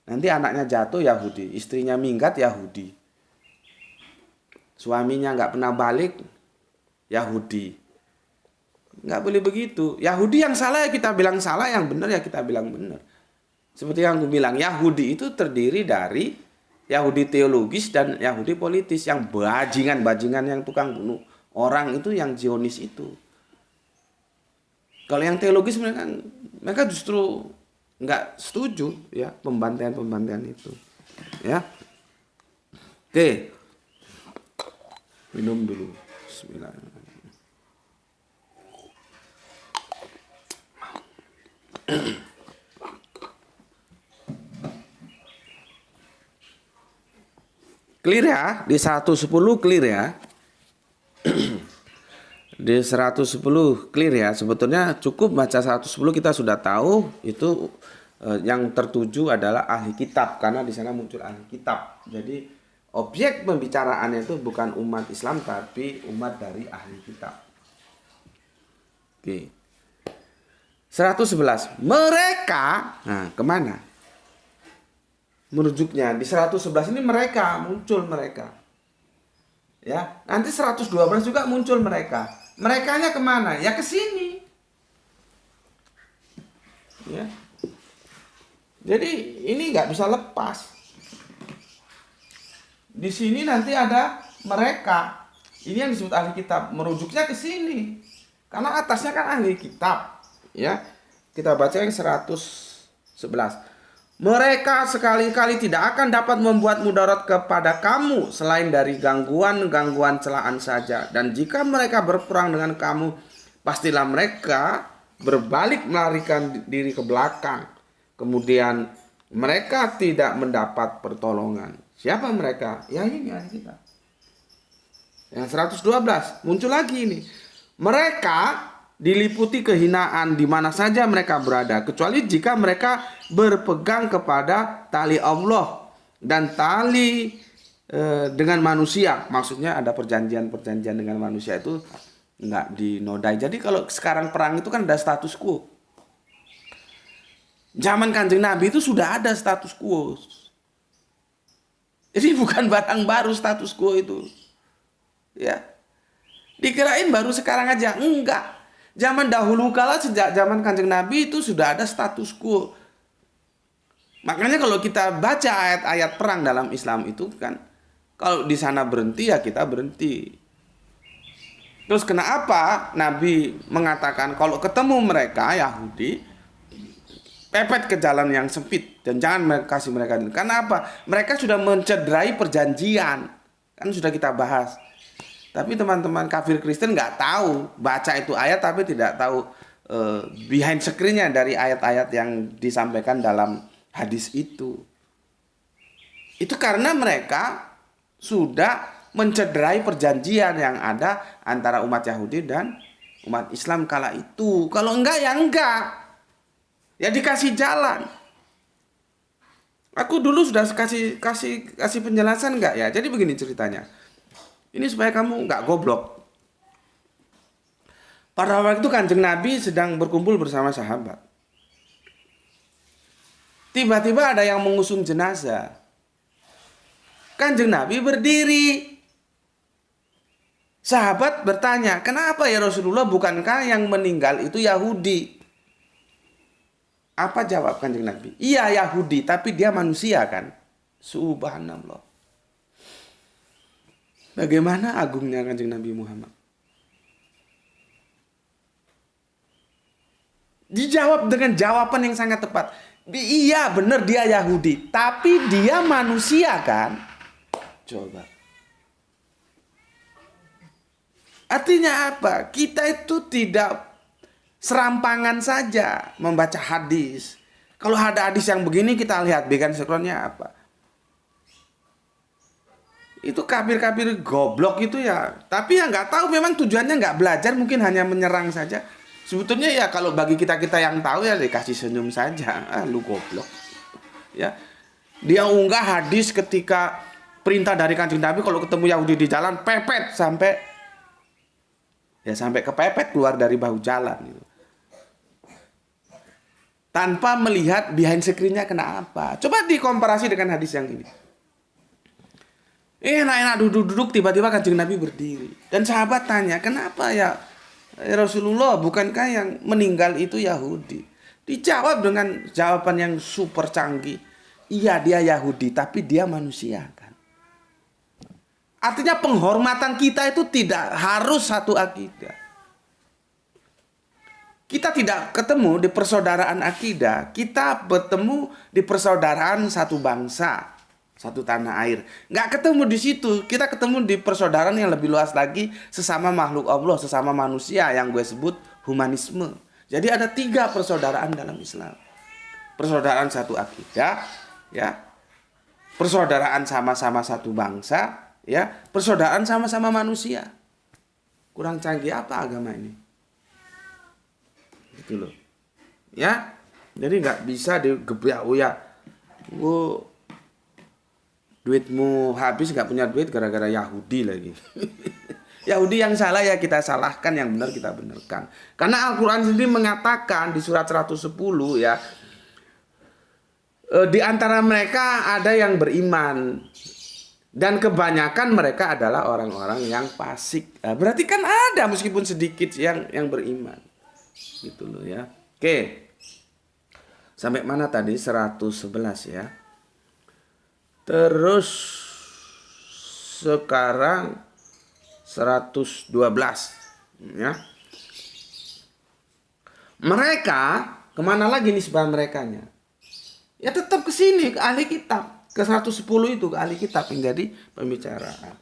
Nanti anaknya jatuh Yahudi, istrinya minggat Yahudi. Suaminya nggak pernah balik, Yahudi. Nggak boleh begitu. Yahudi yang salah ya kita bilang salah, yang benar ya kita bilang benar. Seperti yang aku bilang, Yahudi itu terdiri dari Yahudi teologis dan Yahudi politis. Yang bajingan yang tukang bunuh orang itu yang Zionis itu. Kalau yang teologis mereka justru nggak setuju ya pembantaian itu. Ya. Oke. Minum dulu. Bismillahirrahmanirrahim. Clear ya? Di 110 clear ya? Di 110 clear ya? Sebetulnya cukup baca 110, kita sudah tahu itu yang tertuju adalah ahli kitab, karena di sana muncul ahli kitab. Jadi objek pembicaraannya itu bukan umat Islam tapi umat dari ahli kitab. Oke. 111. Mereka, nah kemana? Merujuknya di 111 ini muncul mereka. Ya, nanti 112 juga muncul mereka. Merekanya kemana? Ya ke sini. Ya. Jadi ini nggak bisa lepas. Di sini nanti ada mereka. Ini yang disebut ahli kitab. Merujuknya ke sini. Karena atasnya kan ahli kitab. Ya. Kita baca yang 111. Mereka sekali-kali tidak akan dapat membuat mudarat kepada kamu selain dari gangguan-gangguan celaan saja. Dan jika mereka berperang dengan kamu, pastilah mereka berbalik melarikan diri ke belakang. Kemudian mereka tidak mendapat pertolongan. Siapa mereka? Ya ini ahli kitab. Yang 112 muncul lagi ini. Mereka diliputi kehinaan di mana saja mereka berada, kecuali jika mereka berpegang kepada tali Allah dan tali dengan manusia. Maksudnya ada perjanjian dengan manusia itu nggak dinodai. Jadi kalau sekarang perang itu kan ada status quo. Zaman Kanjeng Nabi itu sudah ada status quo. Jadi bukan barang baru status quo itu. Ya. Dikirain baru sekarang aja. Enggak. Zaman dahulu kala sejak zaman Kanjeng Nabi itu sudah ada status quo. Makanya kalau kita baca ayat-ayat perang dalam Islam itu kan, kalau di sana berhenti ya kita berhenti. Terus kenapa Nabi mengatakan kalau ketemu mereka Yahudi, pepet ke jalan yang sempit dan jangan kasih mereka. Karena apa? Mereka sudah mencederai perjanjian. Kan sudah kita bahas. Tapi teman-teman kafir Kristen nggak tahu baca itu ayat tapi tidak tahu behind screen-nya dari ayat-ayat yang disampaikan dalam hadis itu. Itu karena mereka sudah mencederai perjanjian yang ada antara umat Yahudi dan umat Islam kala itu. Kalau enggak ya enggak. Ya dikasih jalan. Aku dulu sudah kasih penjelasan enggak ya? Jadi begini ceritanya. Ini supaya kamu enggak goblok. Pada waktu itu Kanjeng Nabi sedang berkumpul bersama sahabat. Tiba-tiba ada yang mengusung jenazah. Kanjeng Nabi berdiri. Sahabat bertanya, kenapa ya Rasulullah, bukankah yang meninggal itu Yahudi? Apa jawab Kanjeng Nabi? Iya Yahudi, tapi dia manusia kan? Subhanallah. Bagaimana agungnya Kanjeng Nabi Muhammad? Dijawab dengan jawaban yang sangat tepat. Iya benar dia Yahudi, tapi dia manusia kan? Coba. Artinya apa? Kita itu tidak serampangan saja membaca hadis. Kalau ada hadis yang begini kita lihat began sekronnya apa. Itu kafir-kafir goblok itu ya. Tapi ya nggak tahu, memang tujuannya nggak belajar, mungkin hanya menyerang saja. Sebetulnya ya kalau bagi kita yang tahu ya dikasih senyum saja. Ah lu goblok. Ya. Dia unggah hadis ketika perintah dari Kanjeng Nabi kalau ketemu Yahudi di jalan pepet sampai kepepet keluar dari bahu jalan gitu. Tanpa melihat behind screen-nya kenapa. Coba dikomparasi dengan hadis yang ini. Enak-enak duduk-duduk tiba-tiba Kanjeng Nabi berdiri. Dan sahabat tanya, kenapa ya Rasulullah, bukankah yang meninggal itu Yahudi? Dijawab dengan jawaban yang super canggih. Iya dia Yahudi, tapi dia manusia kan. Artinya penghormatan kita itu tidak harus satu akidah. Kita tidak ketemu di persaudaraan akidah. Kita bertemu di persaudaraan satu bangsa, satu tanah air. Nggak ketemu di situ. Kita ketemu di persaudaraan yang lebih luas lagi, sesama makhluk Allah, sesama manusia yang gue sebut humanisme. Jadi ada 3 persaudaraan dalam Islam. Persaudaraan satu akidah, ya. Persaudaraan sama-sama satu bangsa, ya. Persaudaraan sama-sama manusia. Kurang canggih apa agama ini? Gitu loh. Ya. Jadi nggak bisa digeblak ya. Duitmu habis, nggak punya duit gara-gara Yahudi lagi. Yahudi yang salah ya kita salahkan, yang benar kita benarkan. Karena Al-Quran sendiri mengatakan di surat 110 ya, di antara mereka ada yang beriman dan kebanyakan mereka adalah orang-orang yang fasik. Nah, berarti kan ada meskipun sedikit yang beriman. Gitu loh ya. Oke. Sampai mana tadi? 111 ya. Terus sekarang 112 ya. Mereka kemana lagi nih sebenarnya merekanya? Ya tetap ke sini, ke ahli kitab. Ke 110 itu ke ahli kitab yang jadi pembicaraan.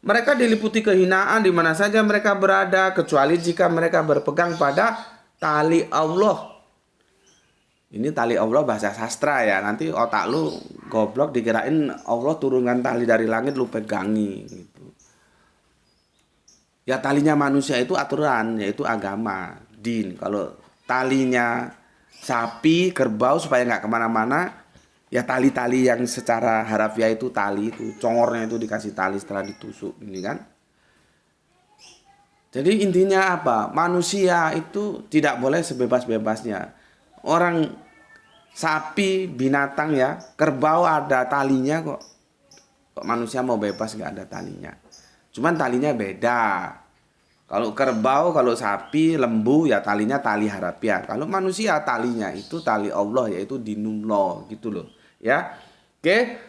Mereka diliputi kehinaan di mana saja mereka berada, kecuali jika mereka berpegang pada tali Allah. Ini tali Allah bahasa sastra ya. Nanti otak lu goblok dikirain Allah turunkan tali dari langit lu pegangi gitu. Ya talinya manusia itu aturan, yaitu agama, din. Kalau talinya sapi, kerbau supaya nggak kemana-mana, ya tali-tali yang secara harafiah itu tali itu, congornya itu dikasih tali setelah ditusuk, ini kan. Jadi intinya apa? Manusia itu tidak boleh sebebas-bebasnya. Orang sapi, binatang ya, kerbau ada talinya kok. Kok manusia mau bebas nggak ada talinya? Cuman talinya beda. Kalau kerbau, kalau sapi, lembu ya talinya tali harafiah. Kalau manusia talinya itu tali Allah, yaitu dinullah gitu loh. Ya. Oke.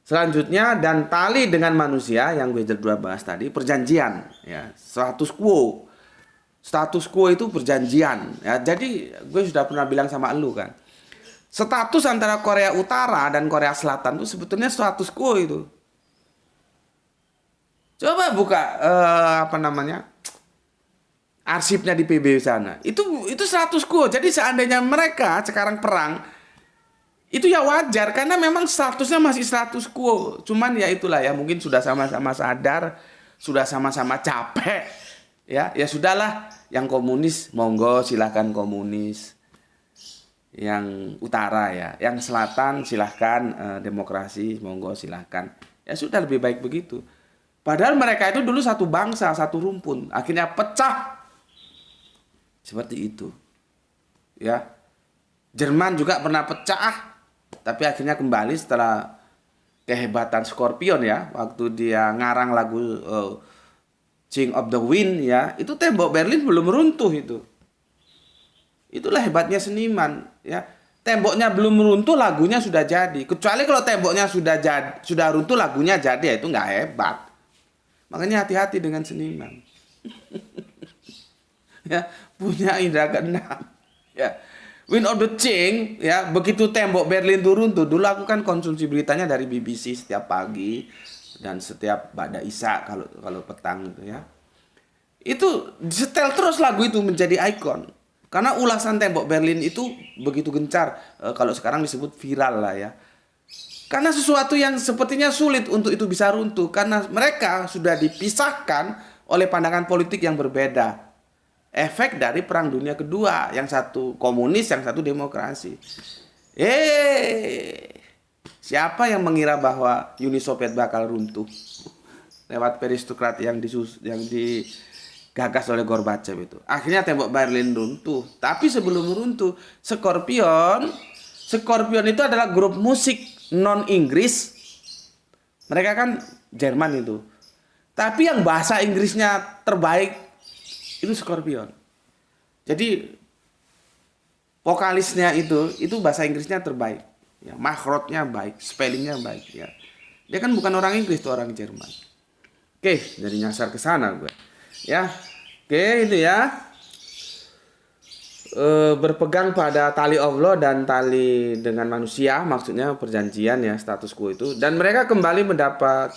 Selanjutnya, dan tali dengan manusia yang gue sudah bahas tadi, perjanjian ya, status quo. Status quo itu perjanjian ya. Jadi gue sudah pernah bilang sama elu kan. Status antara Korea Utara dan Korea Selatan itu sebetulnya status quo itu. Coba buka apa namanya? Arsipnya di PBB sana. Itu status quo. Jadi seandainya mereka sekarang perang, itu ya wajar karena memang statusnya masih status quo. Cuman ya itulah ya, mungkin sudah sama-sama sadar, sudah sama-sama capek. Ya sudahlah, yang komunis monggo silahkan komunis. Yang utara ya, yang selatan silahkan demokrasi, monggo silahkan. Ya sudah, lebih baik begitu. Padahal mereka itu dulu satu bangsa, satu rumpun, akhirnya pecah. Seperti itu. Ya. Jerman juga pernah pecah, tapi akhirnya kembali setelah kehebatan Scorpion ya, waktu dia ngarang lagu Sing of the Wind ya, itu tembok Berlin belum runtuh itu. Itulah hebatnya seniman ya. Temboknya belum runtuh, lagunya sudah jadi. Kecuali kalau temboknya sudah runtuh, lagunya jadi, ya itu nggak hebat. Makanya hati-hati dengan seniman. Ya, punya indera keenam. Ya. Wind of the King ya, begitu tembok Berlin turun tuh, dulu aku kan konsumsi beritanya dari BBC setiap pagi dan setiap ba'da isya kalau petang gitu ya. Itu disetel terus lagu itu menjadi ikon. Karena ulasan tembok Berlin itu begitu gencar, kalau sekarang disebut viral lah ya. Karena sesuatu yang sepertinya sulit untuk itu bisa runtuh karena mereka sudah dipisahkan oleh pandangan politik yang berbeda. Efek dari Perang Dunia Kedua, yang satu komunis, yang satu demokrasi. Siapa yang mengira bahwa Uni Soviet bakal runtuh lewat peristokrat yang digagas oleh Gorbachev itu. Akhirnya tembok Berlin runtuh. Tapi sebelum runtuh, Scorpion itu adalah grup musik non Inggris. Mereka kan Jerman itu. Tapi yang bahasa Inggrisnya terbaik itu Scorpion. Jadi vokalisnya itu bahasa Inggrisnya terbaik. Ya, makhrajnya baik, spellingnya baik ya. Dia kan bukan orang Inggris, tuh orang Jerman. Oke, jadi nyasar ke sana gue. Ya. Oke, itu ya. Berpegang pada tali Allah dan tali dengan manusia, maksudnya perjanjian ya, status quo itu, dan mereka kembali mendapat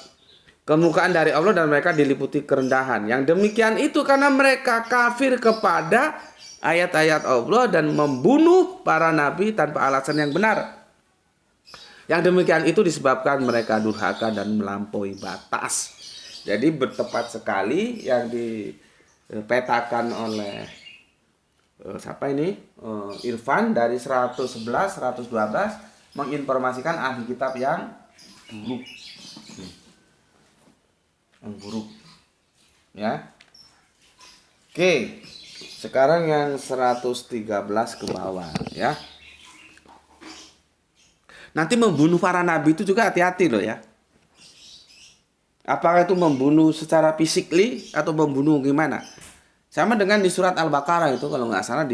kemukaan dari Allah dan mereka diliputi kerendahan. Yang demikian itu karena mereka kafir kepada ayat-ayat Allah dan membunuh para nabi tanpa alasan yang benar. Yang demikian itu disebabkan mereka durhaka dan melampaui batas. Jadi bertepat sekali yang dipetakan oleh siapa ini? Irfan dari 111, 112 menginformasikan ahli kitab yang buruk. Ya. Oke. Sekarang yang 113 ke bawah ya. Nanti membunuh para nabi itu juga hati-hati loh ya. Apakah itu membunuh secara fisikly atau membunuh gimana? Sama dengan di surat Al-Baqarah itu, kalau nggak salah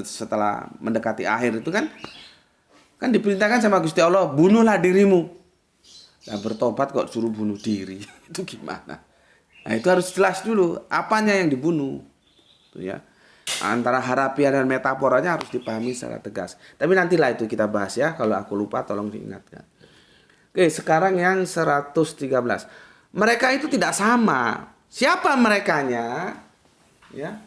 setelah mendekati akhir itu kan diperintahkan sama Gusti Allah, bunuhlah dirimu. Nah, bertobat kok suruh bunuh diri. Itu gimana? Nah, itu harus jelas dulu apanya yang dibunuh. Tuh ya. Antara harafiah dan metaforanya harus dipahami secara tegas. Tapi nantilah itu kita bahas ya. Kalau aku lupa tolong diingatkan. Oke, sekarang yang 113. Mereka itu tidak sama. Siapa merekanya? Ya.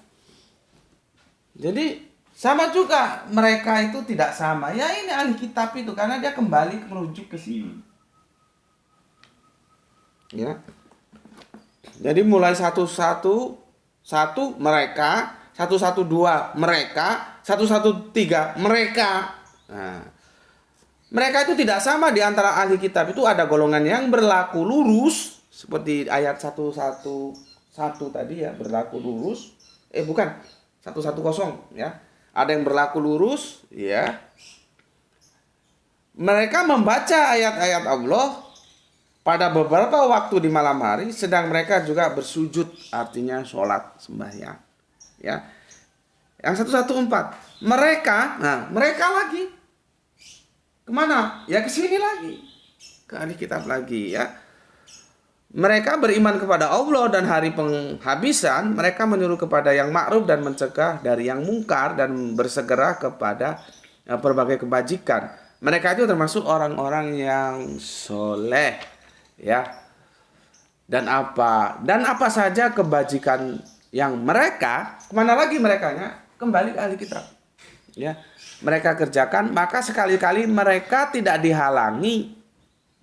Jadi sama juga mereka itu tidak sama. Ya ini ahli kitab itu karena dia kembali merujuk ke sini. Ya. Jadi mulai 111 mereka, 112 mereka, 113 mereka. Nah, mereka itu tidak sama di antara ahli kitab itu, ada golongan yang berlaku lurus seperti ayat 111 tadi ya, berlaku lurus. Bukan 110 ya. Ada yang berlaku lurus ya. Mereka membaca ayat-ayat Allah pada beberapa waktu di malam hari sedang mereka juga bersujud, artinya sholat sembahyang. Ya, yang 114 mereka lagi kemana? Ya ke sini lagi, ke ahli kitab lagi ya. Mereka beriman kepada Allah dan hari penghabisan. Mereka menyuruh kepada yang ma'ruf dan mencegah dari yang mungkar dan bersegera kepada berbagai kebajikan. Mereka itu termasuk orang-orang yang soleh, ya. Dan apa saja kebajikan yang mereka, kemana lagi merekanya? Kembali ke ahli kitab, ya. Mereka kerjakan, maka sekali-kali mereka tidak dihalangi.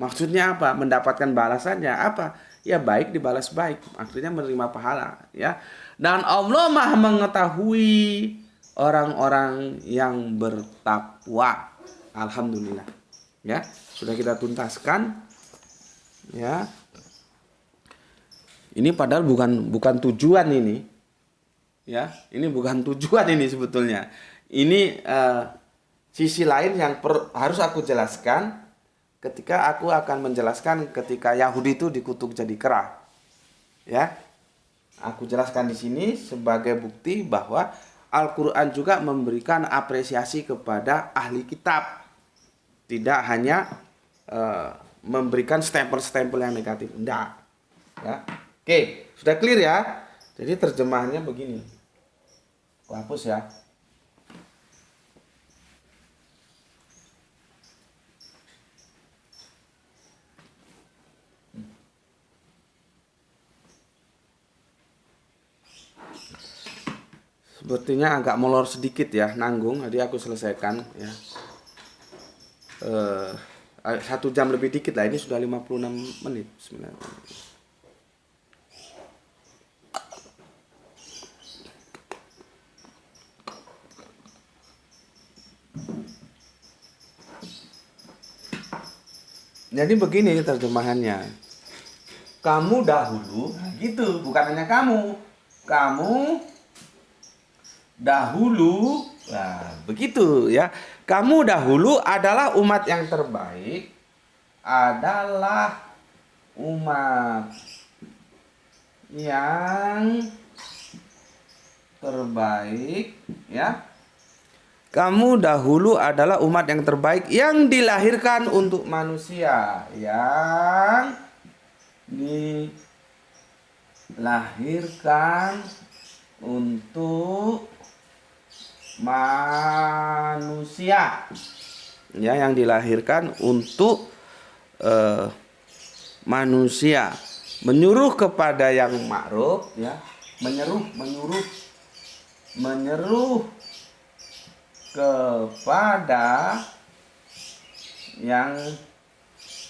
Maksudnya apa? Mendapatkan balasannya apa? Ya baik dibalas baik, artinya menerima pahala, ya. Dan Allah Maha mengetahui orang-orang yang bertakwa. Alhamdulillah. Ya, sudah kita tuntaskan. Ya. Ini padahal bukan tujuan ini. Ya, ini bukan tujuan ini sebetulnya. Ini sisi lain yang harus aku jelaskan. Ketika aku akan menjelaskan ketika Yahudi itu dikutuk jadi kera, ya, aku jelaskan di sini sebagai bukti bahwa Al-Quran juga memberikan apresiasi kepada ahli kitab, tidak hanya memberikan stempel-stempel yang negatif, enggak, ya. Oke, sudah clear ya. Jadi terjemahannya begini, aku hapus ya. Sepertinya agak molor sedikit ya, nanggung. Jadi aku selesaikan ya. 1 jam lebih dikit lah, ini sudah 56 menit. Jadi begini terjemahannya. Kamu dahulu, gitu, bukan hanya kamu. Kamu dahulu, nah begitu ya. Kamu dahulu adalah umat yang terbaik, adalah umat yang terbaik, ya. Kamu dahulu adalah umat yang terbaik yang dilahirkan untuk manusia, yang dilahirkan untuk manusia, ya, yang dilahirkan untuk manusia, menyuruh kepada yang ma'ruf, ya, menyeruh kepada yang,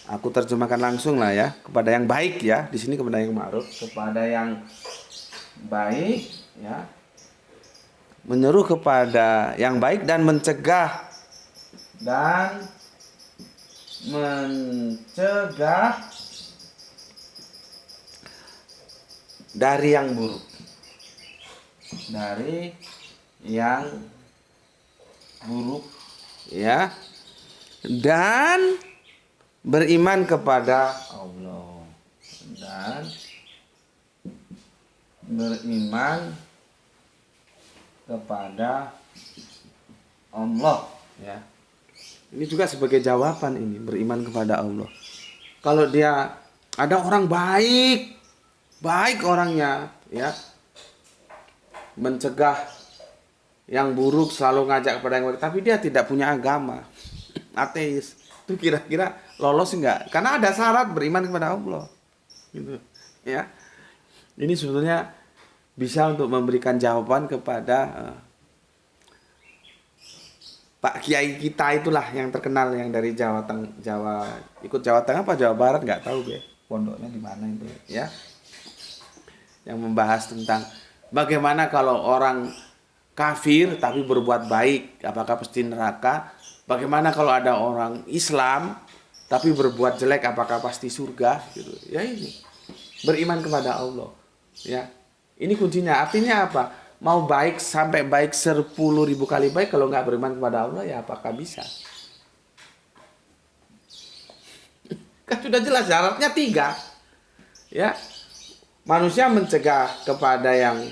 aku terjemahkan langsung lah ya, kepada yang baik ya, di sini kepada yang ma'ruf, kepada yang baik, ya. Menyeru kepada yang baik dan mencegah dari yang buruk, ya, dan beriman kepada Allah, dan beriman kepada Allah, ya. Ini juga sebagai jawaban, ini beriman kepada Allah. Kalau dia ada orang baik orangnya, ya, mencegah yang buruk, selalu ngajak kepada yang baik, tapi dia tidak punya agama, ateis, itu kira-kira lolos enggak? Karena ada syarat beriman kepada Allah, gitu, ya. Ini sebetulnya bisa untuk memberikan jawaban kepada Pak Kiai kita itulah yang terkenal, yang dari Jawa ikut Jawa Tengah apa Jawa Barat nggak tahu gue, pondoknya di mana itu, ya, yang membahas tentang bagaimana kalau orang kafir tapi berbuat baik, apakah pasti neraka? Bagaimana kalau ada orang Islam tapi berbuat jelek, apakah pasti surga? Gitu. Ya, ini beriman kepada Allah, ya. Ini kuncinya. Artinya apa? Mau baik sampai baik 10.000 kali baik, kalau nggak beriman kepada Allah, ya apakah bisa? Kan sudah jelas syaratnya 3. Ya. Manusia mencegah kepada yang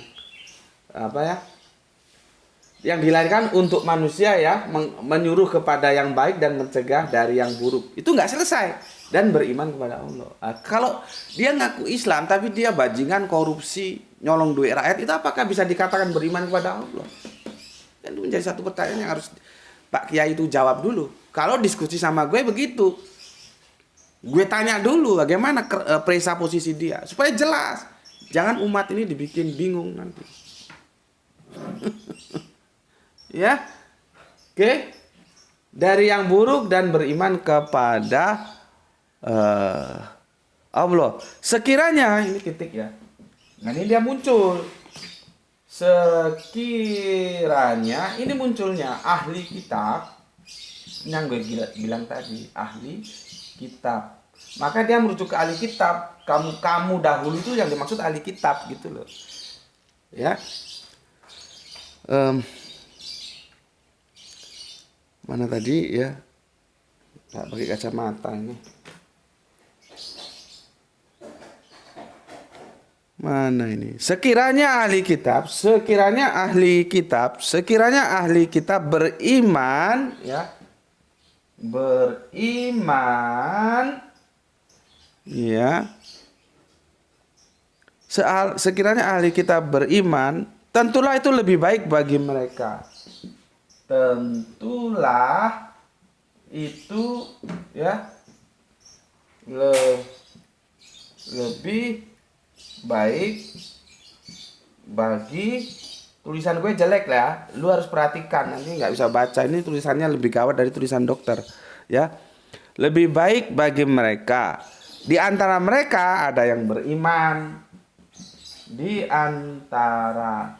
yang dilahirkan untuk manusia ya, menyuruh kepada yang baik dan mencegah dari yang buruk. Itu nggak selesai. Dan beriman kepada Allah. Nah, kalau dia ngaku Islam tapi dia bajingan, korupsi, nyolong duit rakyat, itu apakah bisa dikatakan beriman kepada Allah? Dan itu menjadi satu pertanyaan yang harus Pak Kiai itu jawab dulu. Kalau diskusi sama gue begitu, gue tanya dulu bagaimana presupposisi dia supaya jelas. Jangan umat ini dibikin bingung nanti. Ya, oke. Dari yang buruk dan beriman kepada Allah. Sekiranya ini titik ya. Nah ini dia muncul. Sekiranya ini munculnya ahli kitab, yang gue bilang tadi ahli kitab. Maka dia merujuk ke ahli kitab. Kamu dahulu itu yang dimaksud ahli kitab gitu loh. Ya. Mana tadi ya? Nggak pakai kacamata ini. Mana ini? Sekiranya ahli kitab beriman ya. Beriman ya. Sekiranya ahli kitab beriman, tentulah itu lebih baik bagi mereka. Tentulah itu ya lebih baik bagi, tulisan gue jelek lah, lu harus perhatikan, nanti nggak bisa baca, ini tulisannya lebih gawat dari tulisan dokter ya. Lebih baik bagi mereka, di antara mereka ada yang beriman, di antara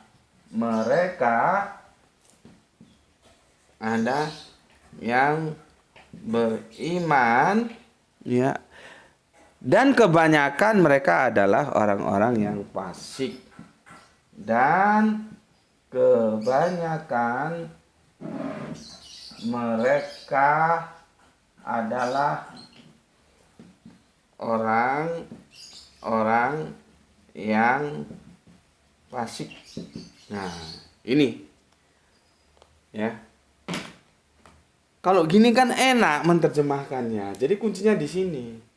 mereka ada yang beriman ya. Dan kebanyakan mereka adalah orang-orang yang fasik. Dan kebanyakan mereka adalah orang-orang yang fasik. Nah, ini ya. Kalau gini kan enak menerjemahkannya. Jadi kuncinya di sini.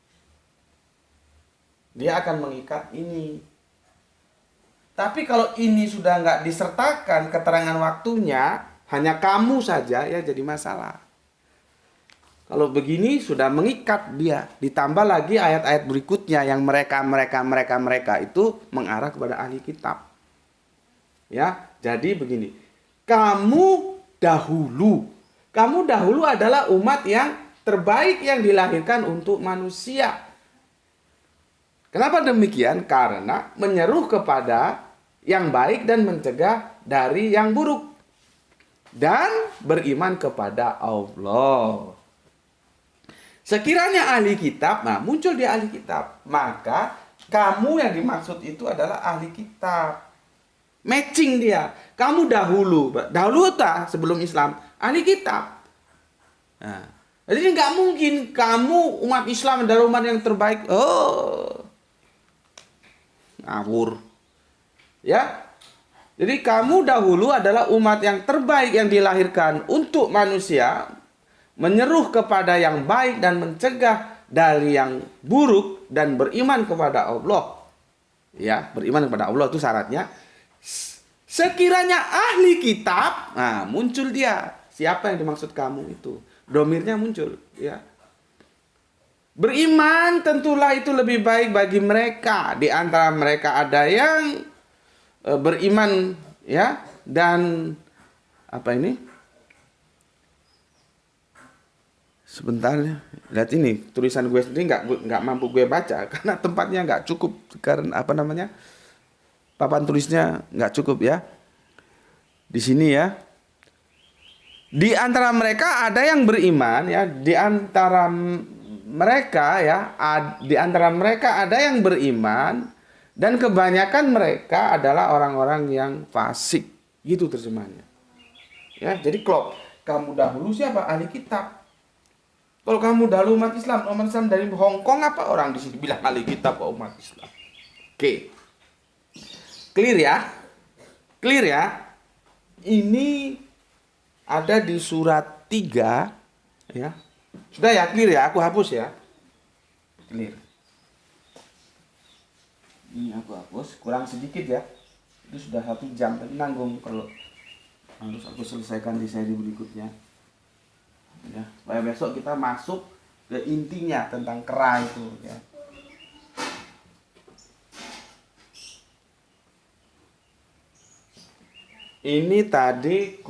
Dia akan mengikat ini. Tapi kalau ini sudah nggak disertakan keterangan waktunya, hanya kamu saja ya jadi masalah. Kalau begini sudah mengikat dia. Ditambah lagi ayat-ayat berikutnya yang mereka itu mengarah kepada ahli kitab. Ya, jadi begini. Kamu dahulu adalah umat yang terbaik yang dilahirkan untuk manusia. Kenapa demikian? Karena menyeru kepada yang baik dan mencegah dari yang buruk. Dan beriman kepada Allah. Sekiranya ahli kitab, nah muncul dia ahli kitab. Maka kamu yang dimaksud itu adalah ahli kitab. Matching dia. Kamu dahulu sebelum Islam, ahli kitab. Nah, jadi nggak mungkin kamu umat Islam adalah umat yang terbaik. Ngawur. Ya. Jadi kamu dahulu adalah umat yang terbaik yang dilahirkan untuk manusia, menyeru kepada yang baik dan mencegah dari yang buruk dan beriman kepada Allah. Ya, beriman kepada Allah itu syaratnya. Sekiranya ahli kitab, nah muncul dia. Siapa yang dimaksud kamu itu? Domirnya muncul, ya. Beriman tentulah itu lebih baik bagi mereka. Di antara mereka ada yang beriman ya, dan apa ini? Sebentar, lihat ini tulisan gue sendiri nggak mampu gue baca karena tempatnya nggak cukup, karena papan tulisnya nggak cukup ya. Di sini ya. Di antara mereka ada yang beriman ya, di antara mereka ada yang beriman, dan kebanyakan mereka adalah orang-orang yang fasik. Gitu terjemahannya. Ya, jadi kamu dahulu siapa? Ahli kitab. Kalau kamu dahulu umat Islam dari Hong Kong, apa orang di sini bilang ahli kitab kok umat Islam? Oke. Clear ya? Clear ya? Ini ada di surat 3 ya. Sudah ya, clear ya? Aku hapus ya. Clear. Ini aku hapus, kurang sedikit ya. Itu sudah 1 jam, tapi nanggung kalau harus aku selesaikan di seri berikutnya. Ya, supaya besok kita masuk ke intinya tentang kera itu ya. Ini tadi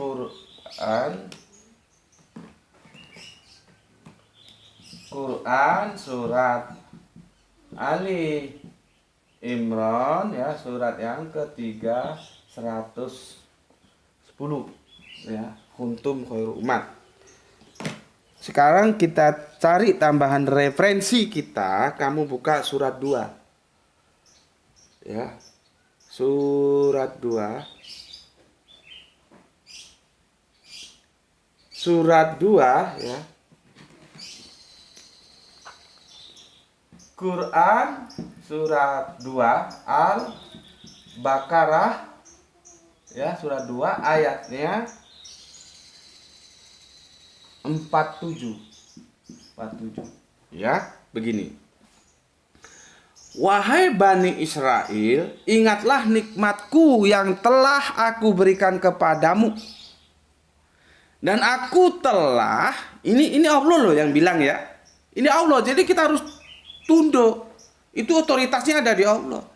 Quran surat Ali Imran ya, surat yang ketiga 110 ya, kuntum khairul umat. Sekarang kita cari tambahan referensi kita. Kamu buka surat 2 ya, surat 2 ya, Quran surat 2 Al-Baqarah ya, surat 2 ayatnya 47 ya, begini. Wahai Bani Israel, ingatlah nikmatku yang telah aku berikan kepadamu. Dan aku telah, ini Allah loh yang bilang ya. Ini Allah, jadi kita harus tunduk. Itu otoritasnya ada di Allah.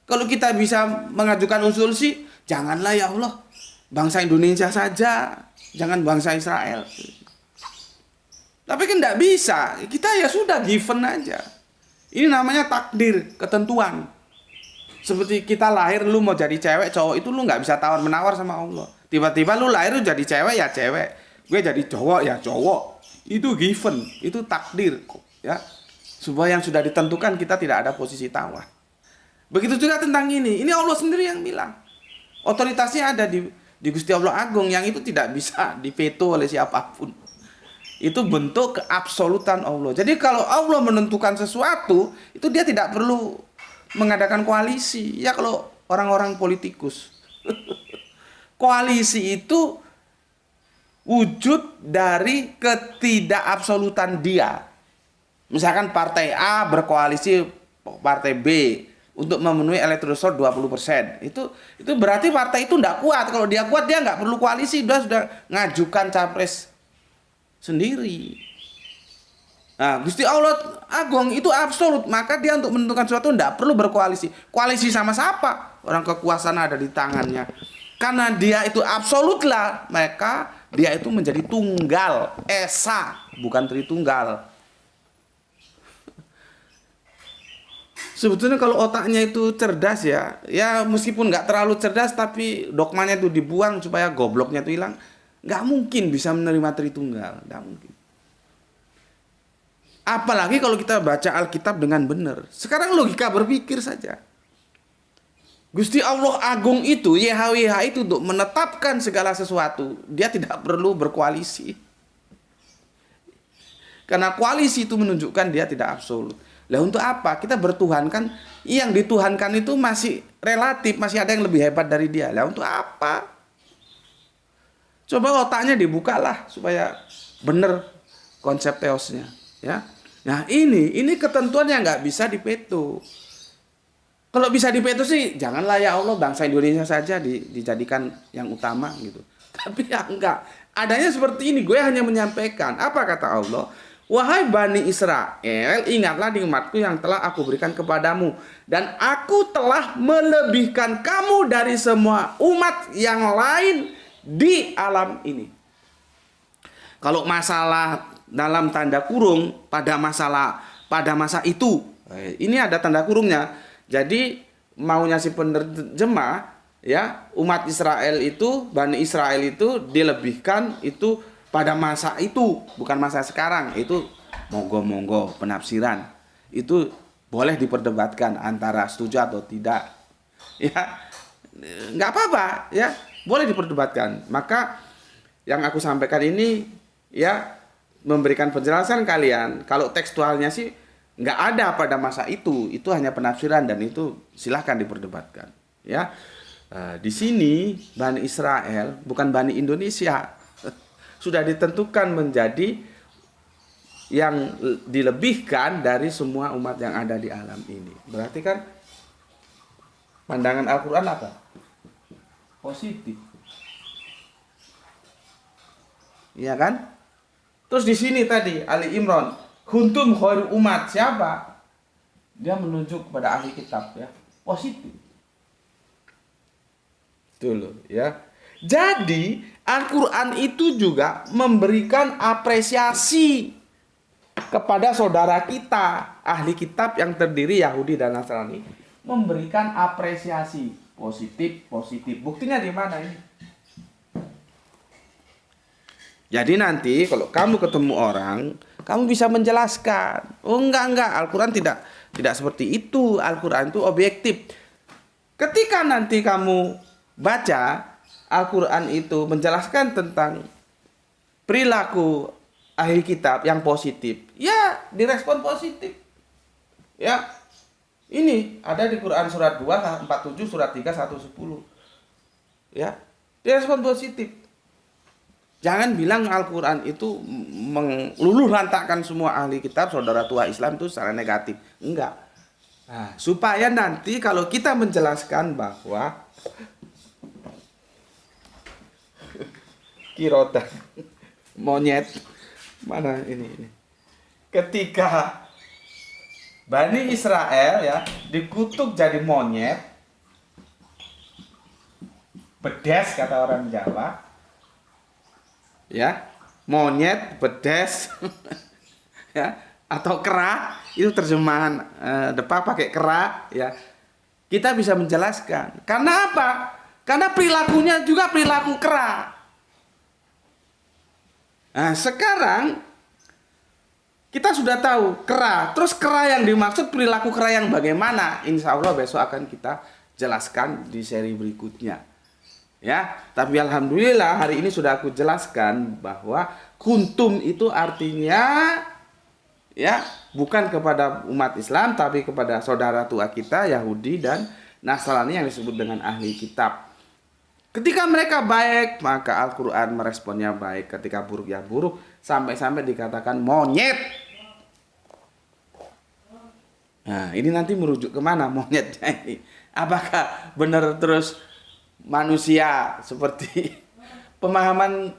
Kalau kita bisa mengajukan usul sih, janganlah ya Allah, bangsa Indonesia saja, jangan bangsa Israel. Tapi kan tidak bisa, kita ya sudah given aja. Ini namanya takdir, ketentuan. Seperti kita lahir, lu mau jadi cewek, cowok, itu lu nggak bisa tawar-menawar sama Allah. Tiba-tiba lu lahir lu jadi cewek ya cewek, gue jadi cowok ya cowok. Itu given, itu takdir ya. Sebuah yang sudah ditentukan, kita tidak ada posisi tawar. Begitu juga tentang ini Allah sendiri yang bilang. Otoritasnya ada di Gusti Allah Agung, yang itu tidak bisa diveto oleh siapapun. Itu bentuk keabsolutan Allah. Jadi kalau Allah menentukan sesuatu, itu dia tidak perlu mengadakan koalisi. Ya kalau orang-orang politikus. Koalisi itu wujud dari ketidakabsolutan dia. Misalkan partai A berkoalisi partai B untuk memenuhi elektoral 20%. Itu berarti partai itu tidak kuat. Kalau dia kuat, dia nggak perlu koalisi. Dia sudah ngajukan capres sendiri. Nah, Gusti Allah Agung itu absolut, maka dia untuk menentukan sesuatu tidak perlu berkoalisi. Koalisi sama siapa? Orang kekuasaan ada di tangannya. Karena dia itu absolut lah, maka dia itu menjadi tunggal, esa, bukan tritunggal. Sebetulnya kalau otaknya itu cerdas ya meskipun nggak terlalu cerdas, tapi dogmanya itu dibuang supaya gobloknya itu hilang. Nggak mungkin bisa menerima Tritunggal, nggak mungkin. Apalagi kalau kita baca Alkitab dengan benar. Sekarang logika berpikir saja. Gusti Allah Agung itu, YHWH itu untuk menetapkan segala sesuatu, dia tidak perlu berkoalisi. Karena koalisi itu menunjukkan dia tidak absolut. Lah untuk apa? Kita bertuhankan, yang dituhankan itu masih relatif, masih ada yang lebih hebat dari dia. Lah untuk apa? Coba otaknya dibukalah supaya benar konsep teosnya, ya. Nah ini ketentuan yang nggak bisa dipeto. Kalau bisa dipeto sih, janganlah ya Allah bangsa Indonesia saja dijadikan yang utama gitu. Tapi ya enggak. Adanya seperti ini, gue hanya menyampaikan apa kata Allah. Wahai Bani Israel, ingatlah nikmatku yang telah aku berikan kepadamu, dan aku telah melebihkan kamu dari semua umat yang lain di alam ini. Kalau masalah dalam tanda kurung pada masa itu, ini ada tanda kurungnya. Jadi maunya si penerjemah ya, umat Israel itu, Bani Israel itu dilebihkan itu pada masa itu, bukan masa sekarang. Itu monggo penafsiran. Itu boleh diperdebatkan antara setuju atau tidak. Ya, nggak apa-apa ya. Boleh diperdebatkan. Maka yang aku sampaikan ini ya memberikan penjelasan kalian. Kalau tekstualnya sih nggak ada pada masa itu hanya penafsiran dan itu silahkan diperdebatkan. Ya, di sini Bani Israel bukan Bani Indonesia sudah ditentukan menjadi yang dilebihkan dari semua umat yang ada di alam ini. Berarti kan pandangan Al-Quran apa? Positif. Iya kan? Terus di sini tadi Ali Imran, kuntum khairul umat, siapa? Dia menunjuk kepada ahli kitab ya. Positif. Itu loh ya. Jadi Al-Quran itu juga memberikan apresiasi kepada saudara kita ahli kitab yang terdiri Yahudi dan Nasrani, memberikan apresiasi positif. Buktinya di mana ini? Jadi nanti kalau kamu ketemu orang, kamu bisa menjelaskan. Oh enggak, Al-Quran tidak seperti itu. Al-Quran itu objektif. Ketika nanti kamu baca Al-Quran itu menjelaskan tentang perilaku ahli kitab yang positif, ya direspon positif. Ya, ini ada di Quran surat 2, 47, surat 3, 1, 10. Ya, direspon positif. Jangan bilang Al-Quran itu meluluh lantakkan semua ahli kitab, saudara tua Islam itu secara negatif. Enggak. Nah, supaya nanti kalau kita menjelaskan bahwa kirota monyet mana ini. Ketika Bani Israel ya dikutuk jadi monyet, bedes kata orang Jawa. Ya, monyet, bedes, ya, atau kera, itu terjemahan depan pakai kera, ya. Kita bisa menjelaskan. Karena apa? Karena perilakunya juga perilaku kera. Nah, sekarang kita sudah tahu kera. Terus kera yang dimaksud perilaku kera yang bagaimana? Insya Allah besok akan kita jelaskan di seri berikutnya. Ya, tapi alhamdulillah hari ini sudah aku jelaskan bahwa kuntum itu artinya ya bukan kepada umat Islam tapi kepada saudara tua kita Yahudi dan Nasrani yang disebut dengan ahli kitab. Ketika mereka baik maka Al-Quran meresponnya baik, ketika buruk ya buruk, sampai-sampai dikatakan monyet. Nah ini nanti merujuk kemana monyetnya ini? Apakah benar terus manusia seperti pemahaman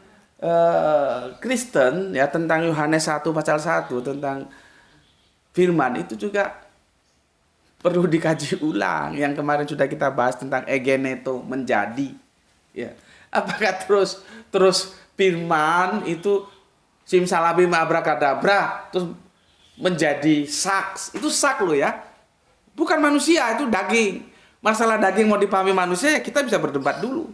Kristen ya tentang Yohanes 1 pasal 1 tentang firman itu juga perlu dikaji ulang, yang kemarin sudah kita bahas tentang egeneto, menjadi ya. Apakah terus firman itu simsalabim abrakadabra terus menjadi saks, itu sak loh ya, bukan manusia, itu daging. Masalah daging mau dipahami manusia ya kita bisa berdebat dulu.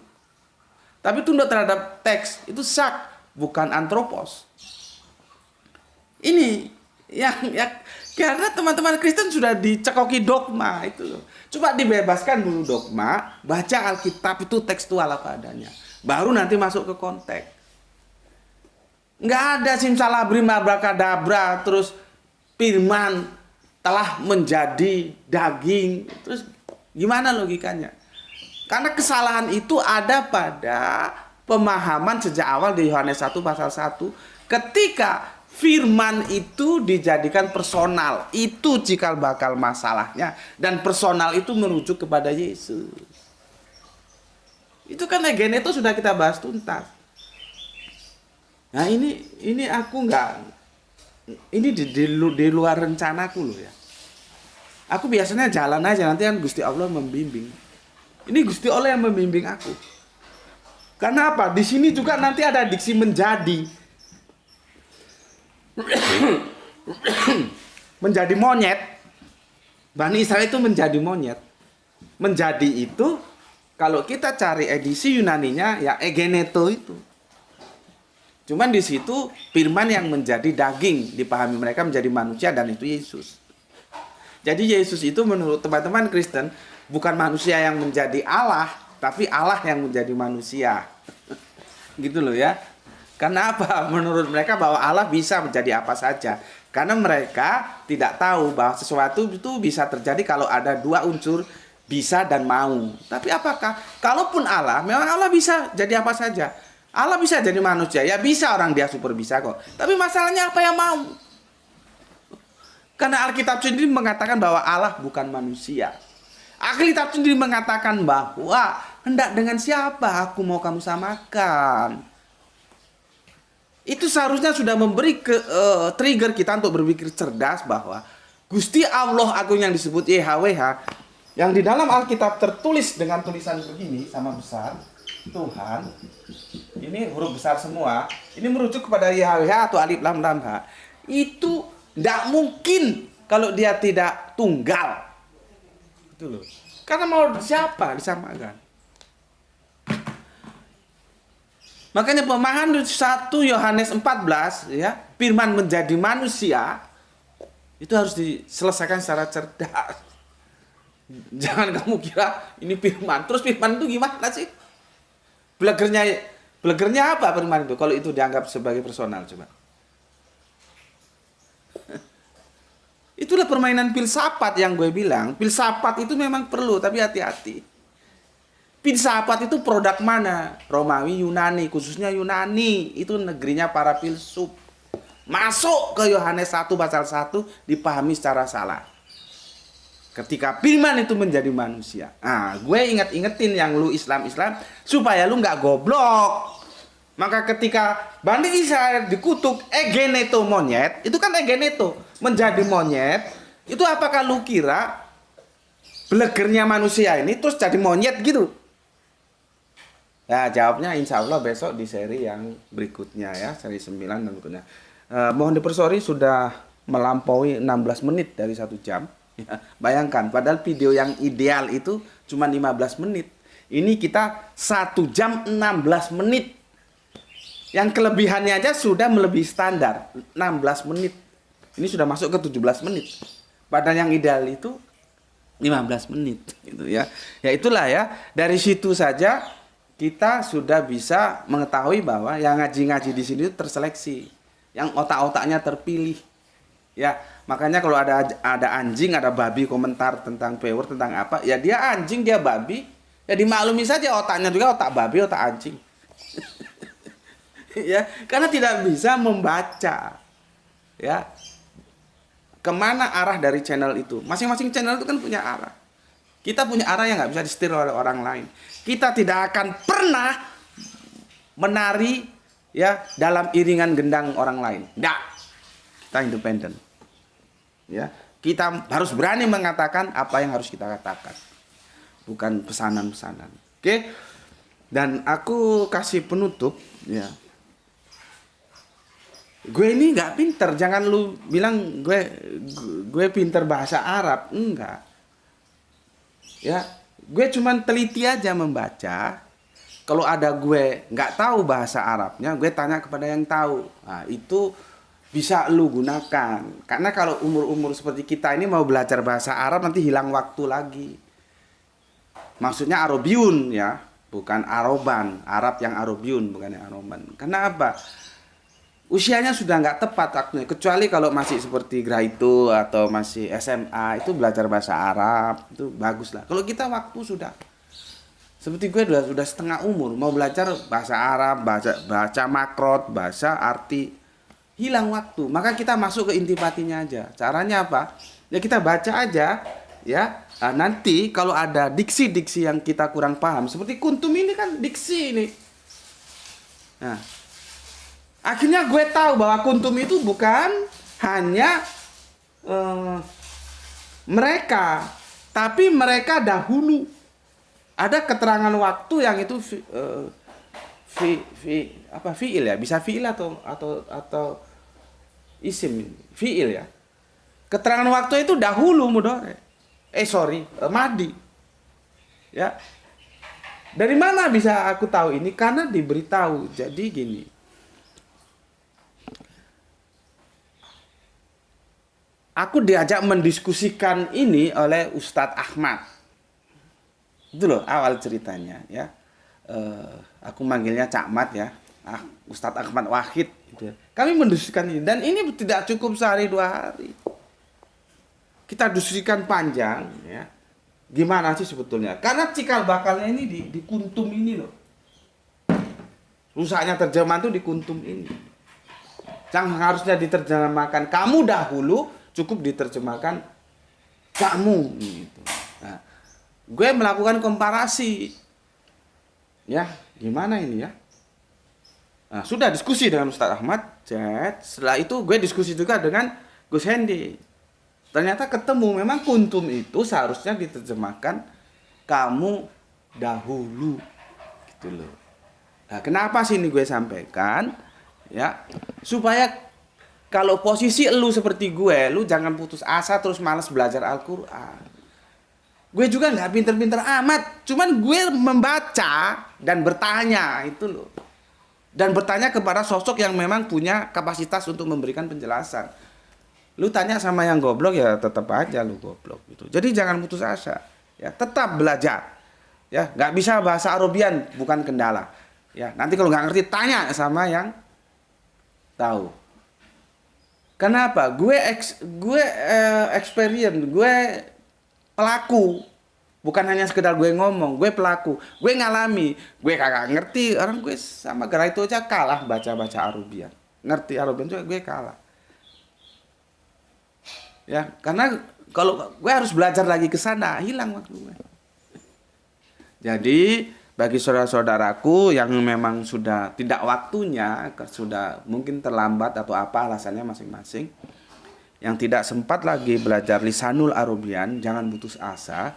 Tapi tunduk terhadap teks itu sak, bukan antropos. Ini yang karena teman-teman Kristen sudah dicekoki dogma itu loh. Coba dibebaskan dulu dogma, baca Alkitab itu tekstual apa adanya. Baru nanti masuk ke konteks. Nggak ada simsalabim abrakadabra terus firman telah menjadi daging terus. Gimana logikanya? Karena kesalahan itu ada pada pemahaman sejak awal di Yohanes 1 pasal 1. Ketika firman itu dijadikan personal, itu cikal bakal masalahnya. Dan personal itu merujuk kepada Yesus. Itu kan egeneto sudah kita bahas tuntas. Nah ini aku nggak, ini di luar rencanaku loh ya. Aku biasanya jalan aja, nanti kan Gusti Allah membimbing. Ini Gusti Allah yang membimbing aku. Karena apa? Di sini juga nanti ada diksi menjadi. Menjadi monyet. Bani Israel itu menjadi monyet. Menjadi itu, kalau kita cari edisi Yunaninya, ya egeneto itu. Cuman di situ firman yang menjadi daging, dipahami mereka menjadi manusia dan itu Yesus. Jadi Yesus itu menurut teman-teman Kristen bukan manusia yang menjadi Allah, tapi Allah yang menjadi manusia. Gitu loh ya. Karena apa? Menurut mereka bahwa Allah bisa menjadi apa saja. Karena mereka tidak tahu bahwa sesuatu itu bisa terjadi kalau ada dua unsur, bisa dan mau. Tapi apakah? Kalaupun Allah, memang Allah bisa jadi apa saja. Allah bisa jadi manusia. Ya bisa, orang dia super bisa kok. Tapi masalahnya apa yang mau? Karena Alkitab sendiri mengatakan bahwa Allah bukan manusia. Alkitab sendiri mengatakan bahwa hendak dengan siapa aku mau kamu samakan. Itu seharusnya sudah memberi trigger kita untuk berpikir cerdas bahwa Gusti Allah Agung yang disebut YHWH, yang di dalam Alkitab tertulis dengan tulisan begini sama besar, Tuhan, ini huruf besar semua, ini merujuk kepada YHWH atau Alif Lam Lam Ha. Itu tidak mungkin kalau dia tidak tunggal. Itu loh. Karena mau siapa disamakan. Makanya pemahaman 1 Yohanes 14 ya, firman menjadi manusia itu harus diselesaikan secara cerdas. Jangan kamu kira ini firman. Terus firman itu gimana sih? Blegernya apa firman itu kalau itu dianggap sebagai personal coba? Itulah permainan filsafat yang gue bilang. Filsafat itu memang perlu, tapi hati-hati. Filsafat itu produk mana? Romawi, Yunani, khususnya Yunani. Itu negerinya para filsuf. Masuk ke Yohanes 1 pasal 1 dipahami secara salah. Ketika firman itu menjadi manusia. Nah, gue ingetin yang lu Islam supaya lu nggak goblok. Maka ketika Bani Israel dikutuk egeneto monyet, itu kan egeneto menjadi monyet, itu apakah lu kira blegernya manusia ini terus jadi monyet gitu? Ya jawabnya insya Allah besok di seri yang berikutnya ya, seri 9 dan berikutnya. Mohon dipersori sudah melampaui 16 menit dari 1 jam. Ya, bayangkan, padahal video yang ideal itu cuma 15 menit. Ini kita 1 jam 16 menit. Yang kelebihannya aja sudah melebihi standar 16 menit. Ini sudah masuk ke 17 menit. Padahal yang ideal itu 15 menit gitu ya. Ya itulah ya. Dari situ saja kita sudah bisa mengetahui bahwa yang ngaji-ngaji di sini terseleksi. Yang otak-otaknya terpilih. Ya, makanya kalau ada anjing, ada babi komentar tentang power, tentang apa, ya dia anjing, dia babi. Ya dimaklumi saja otaknya juga otak babi, otak anjing. Ya, karena tidak bisa membaca ya kemana arah dari channel itu. Masing-masing channel itu kan punya arah. Kita punya arah yang nggak bisa disetir oleh orang lain. Kita tidak akan pernah menari ya dalam iringan gendang orang lain. Nggak. Kita independen. Ya, kita harus berani mengatakan apa yang harus kita katakan. Bukan pesanan-pesanan. Oke? Dan aku kasih penutup ya. Gue ini nggak pinter, jangan lu bilang gue pinter bahasa Arab, enggak. Ya, gue cuman teliti aja membaca. Kalau ada gue nggak tahu bahasa Arabnya, gue tanya kepada yang tahu. Nah, itu bisa lu gunakan. Karena kalau umur-umur seperti kita ini mau belajar bahasa Arab nanti hilang waktu lagi. Maksudnya Arabiun ya, bukan Aroban. Arab yang Arabiun, bukan yang Aroban. Karena apa? Usianya sudah nggak tepat waktunya, kecuali kalau masih seperti Graito atau masih SMA itu belajar bahasa Arab itu bagus lah. Kalau kita waktu sudah seperti gue sudah setengah umur mau belajar bahasa Arab, baca makrot, bahasa arti, hilang waktu. Maka kita masuk ke intipatinya aja. Caranya apa? Ya kita baca aja ya. Nah, nanti kalau ada diksi-diksi yang kita kurang paham, seperti kuntum ini kan diksi ini. Nah, akhirnya gue tahu bahwa kuntum itu bukan hanya mereka, tapi mereka dahulu. Ada keterangan waktu yang itu fiil ya, bisa fiil atau isim fiil ya. Keterangan waktu itu dahulu mudhari. Madi. Ya. Dari mana bisa aku tahu ini? Karena diberitahu. Jadi gini. Aku diajak mendiskusikan ini oleh Ustadz Ahmad. Itu loh awal ceritanya ya. Aku manggilnya Cak Mat ya. Ustadz Ahmad Wahid gitu ya. Kami mendiskusikan ini dan ini tidak cukup sehari 2 hari. Kita diskusikan panjang ya. Gimana sih sebetulnya? Karena cikal bakalnya ini di kuntum ini loh. Rusaknya terjemahan itu di kuntum ini. Yang harusnya diterjemahkan kamu dahulu, cukup diterjemahkan kamu gitu. Nah, gue melakukan komparasi. Ya, gimana ini ya? Nah, sudah diskusi dengan Ustadz Ahmad, setelah itu gue diskusi juga dengan Gus Hendi. Ternyata ketemu memang kuntum itu seharusnya diterjemahkan kamu dahulu gitu loh. Nah, kenapa sih ini gue sampaikan? Ya, supaya kalau posisi lu seperti gue, lu jangan putus asa terus malas belajar Al-Quran. Gue juga nggak pinter-pinter amat, cuman gue membaca dan bertanya itu loh. Dan bertanya kepada sosok yang memang punya kapasitas untuk memberikan penjelasan. Lu tanya sama yang goblok ya tetap aja lu goblok gitu. Jadi jangan putus asa, ya tetap belajar. Ya, nggak bisa bahasa Arabian bukan kendala. Ya, nanti kalau nggak ngerti tanya sama yang tahu. Kenapa? Gue experience, gue pelaku. Bukan hanya sekedar gue ngomong, gue pelaku. Gue ngalami, gue kagak ngerti. Orang gue sama gara itu aja kalah baca-baca Arabian. Ngerti Arabian juga gue kalah. Ya, karena kalau gue harus belajar lagi ke sana, hilang waktu gue. Jadi, bagi saudara-saudaraku yang memang sudah tidak waktunya, sudah mungkin terlambat atau apa alasannya masing-masing, yang tidak sempat lagi belajar lisanul Arabian, jangan putus asa.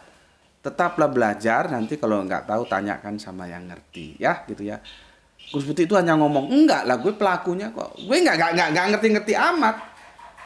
Tetaplah belajar, nanti kalau nggak tahu tanyakan sama yang ngerti, ya gitu ya. Gus Putih itu hanya ngomong, enggak lah gue pelakunya kok. Gue nggak ngerti-ngerti amat.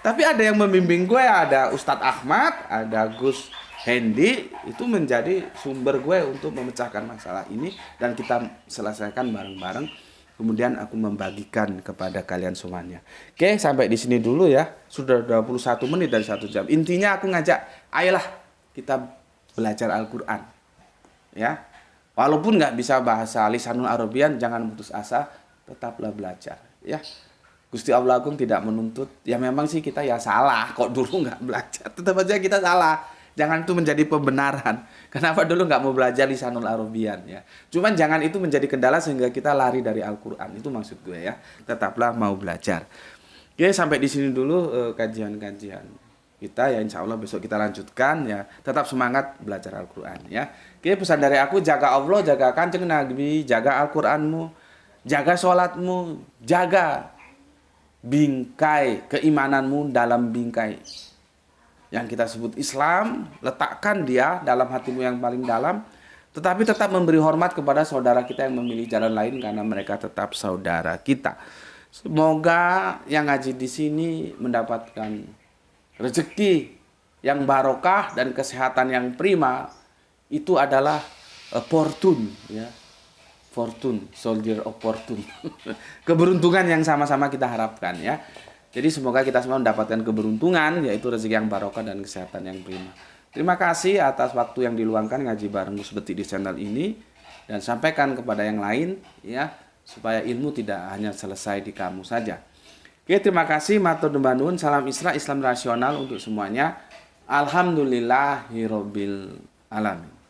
Tapi ada yang membimbing gue, ada Ustadz Ahmad, ada Gus Hendi, itu menjadi sumber gue untuk memecahkan masalah ini dan kita selesaikan bareng-bareng. Kemudian aku membagikan kepada kalian semuanya. Oke, sampai di sini dulu ya. Sudah 21 menit dari 1 jam. Intinya aku ngajak, ayolah kita belajar Al-Quran. Ya. Walaupun nggak bisa bahasa lisanul Arabian, jangan putus asa, tetaplah belajar. Ya. Gusti Allah Agung tidak menuntut. Ya memang sih kita ya salah. Kok dulu nggak belajar? Tetap aja kita salah. Jangan itu menjadi pembenaran. Kenapa dulu nggak mau belajar lisanul Arabian ya? Cuman jangan itu menjadi kendala sehingga kita lari dari Al-Quran. Itu maksud gue ya. Tetaplah mau belajar. Oke, sampai di sini dulu kajian-kajian kita ya, insya Allah besok kita lanjutkan ya. Tetap semangat belajar Al-Quran ya. Oke, pesan dari aku, jaga Allah, jaga Kanjeng Nabi, jaga Al-Quranmu, jaga sholatmu, jaga bingkai keimananmu dalam bingkai yang kita sebut Islam. Letakkan dia dalam hatimu yang paling dalam, tetapi tetap memberi hormat kepada saudara kita yang memilih jalan lain karena mereka tetap saudara kita. Semoga yang ngaji di sini mendapatkan rezeki yang barokah dan kesehatan yang prima. Itu adalah fortune ya. Fortune, soldier of fortune. Keberuntungan yang sama-sama kita harapkan ya. Jadi semoga kita semua mendapatkan keberuntungan, yaitu rezeki yang barokah dan kesehatan yang prima. Terima kasih atas waktu yang diluangkan ngaji bareng Gus Putih di channel ini, dan sampaikan kepada yang lain ya, supaya ilmu tidak hanya selesai di kamu saja. Oke, terima kasih, matur nuwun, salam Isra, Islam rasional untuk semuanya. Alhamdulillahirabbil alamin.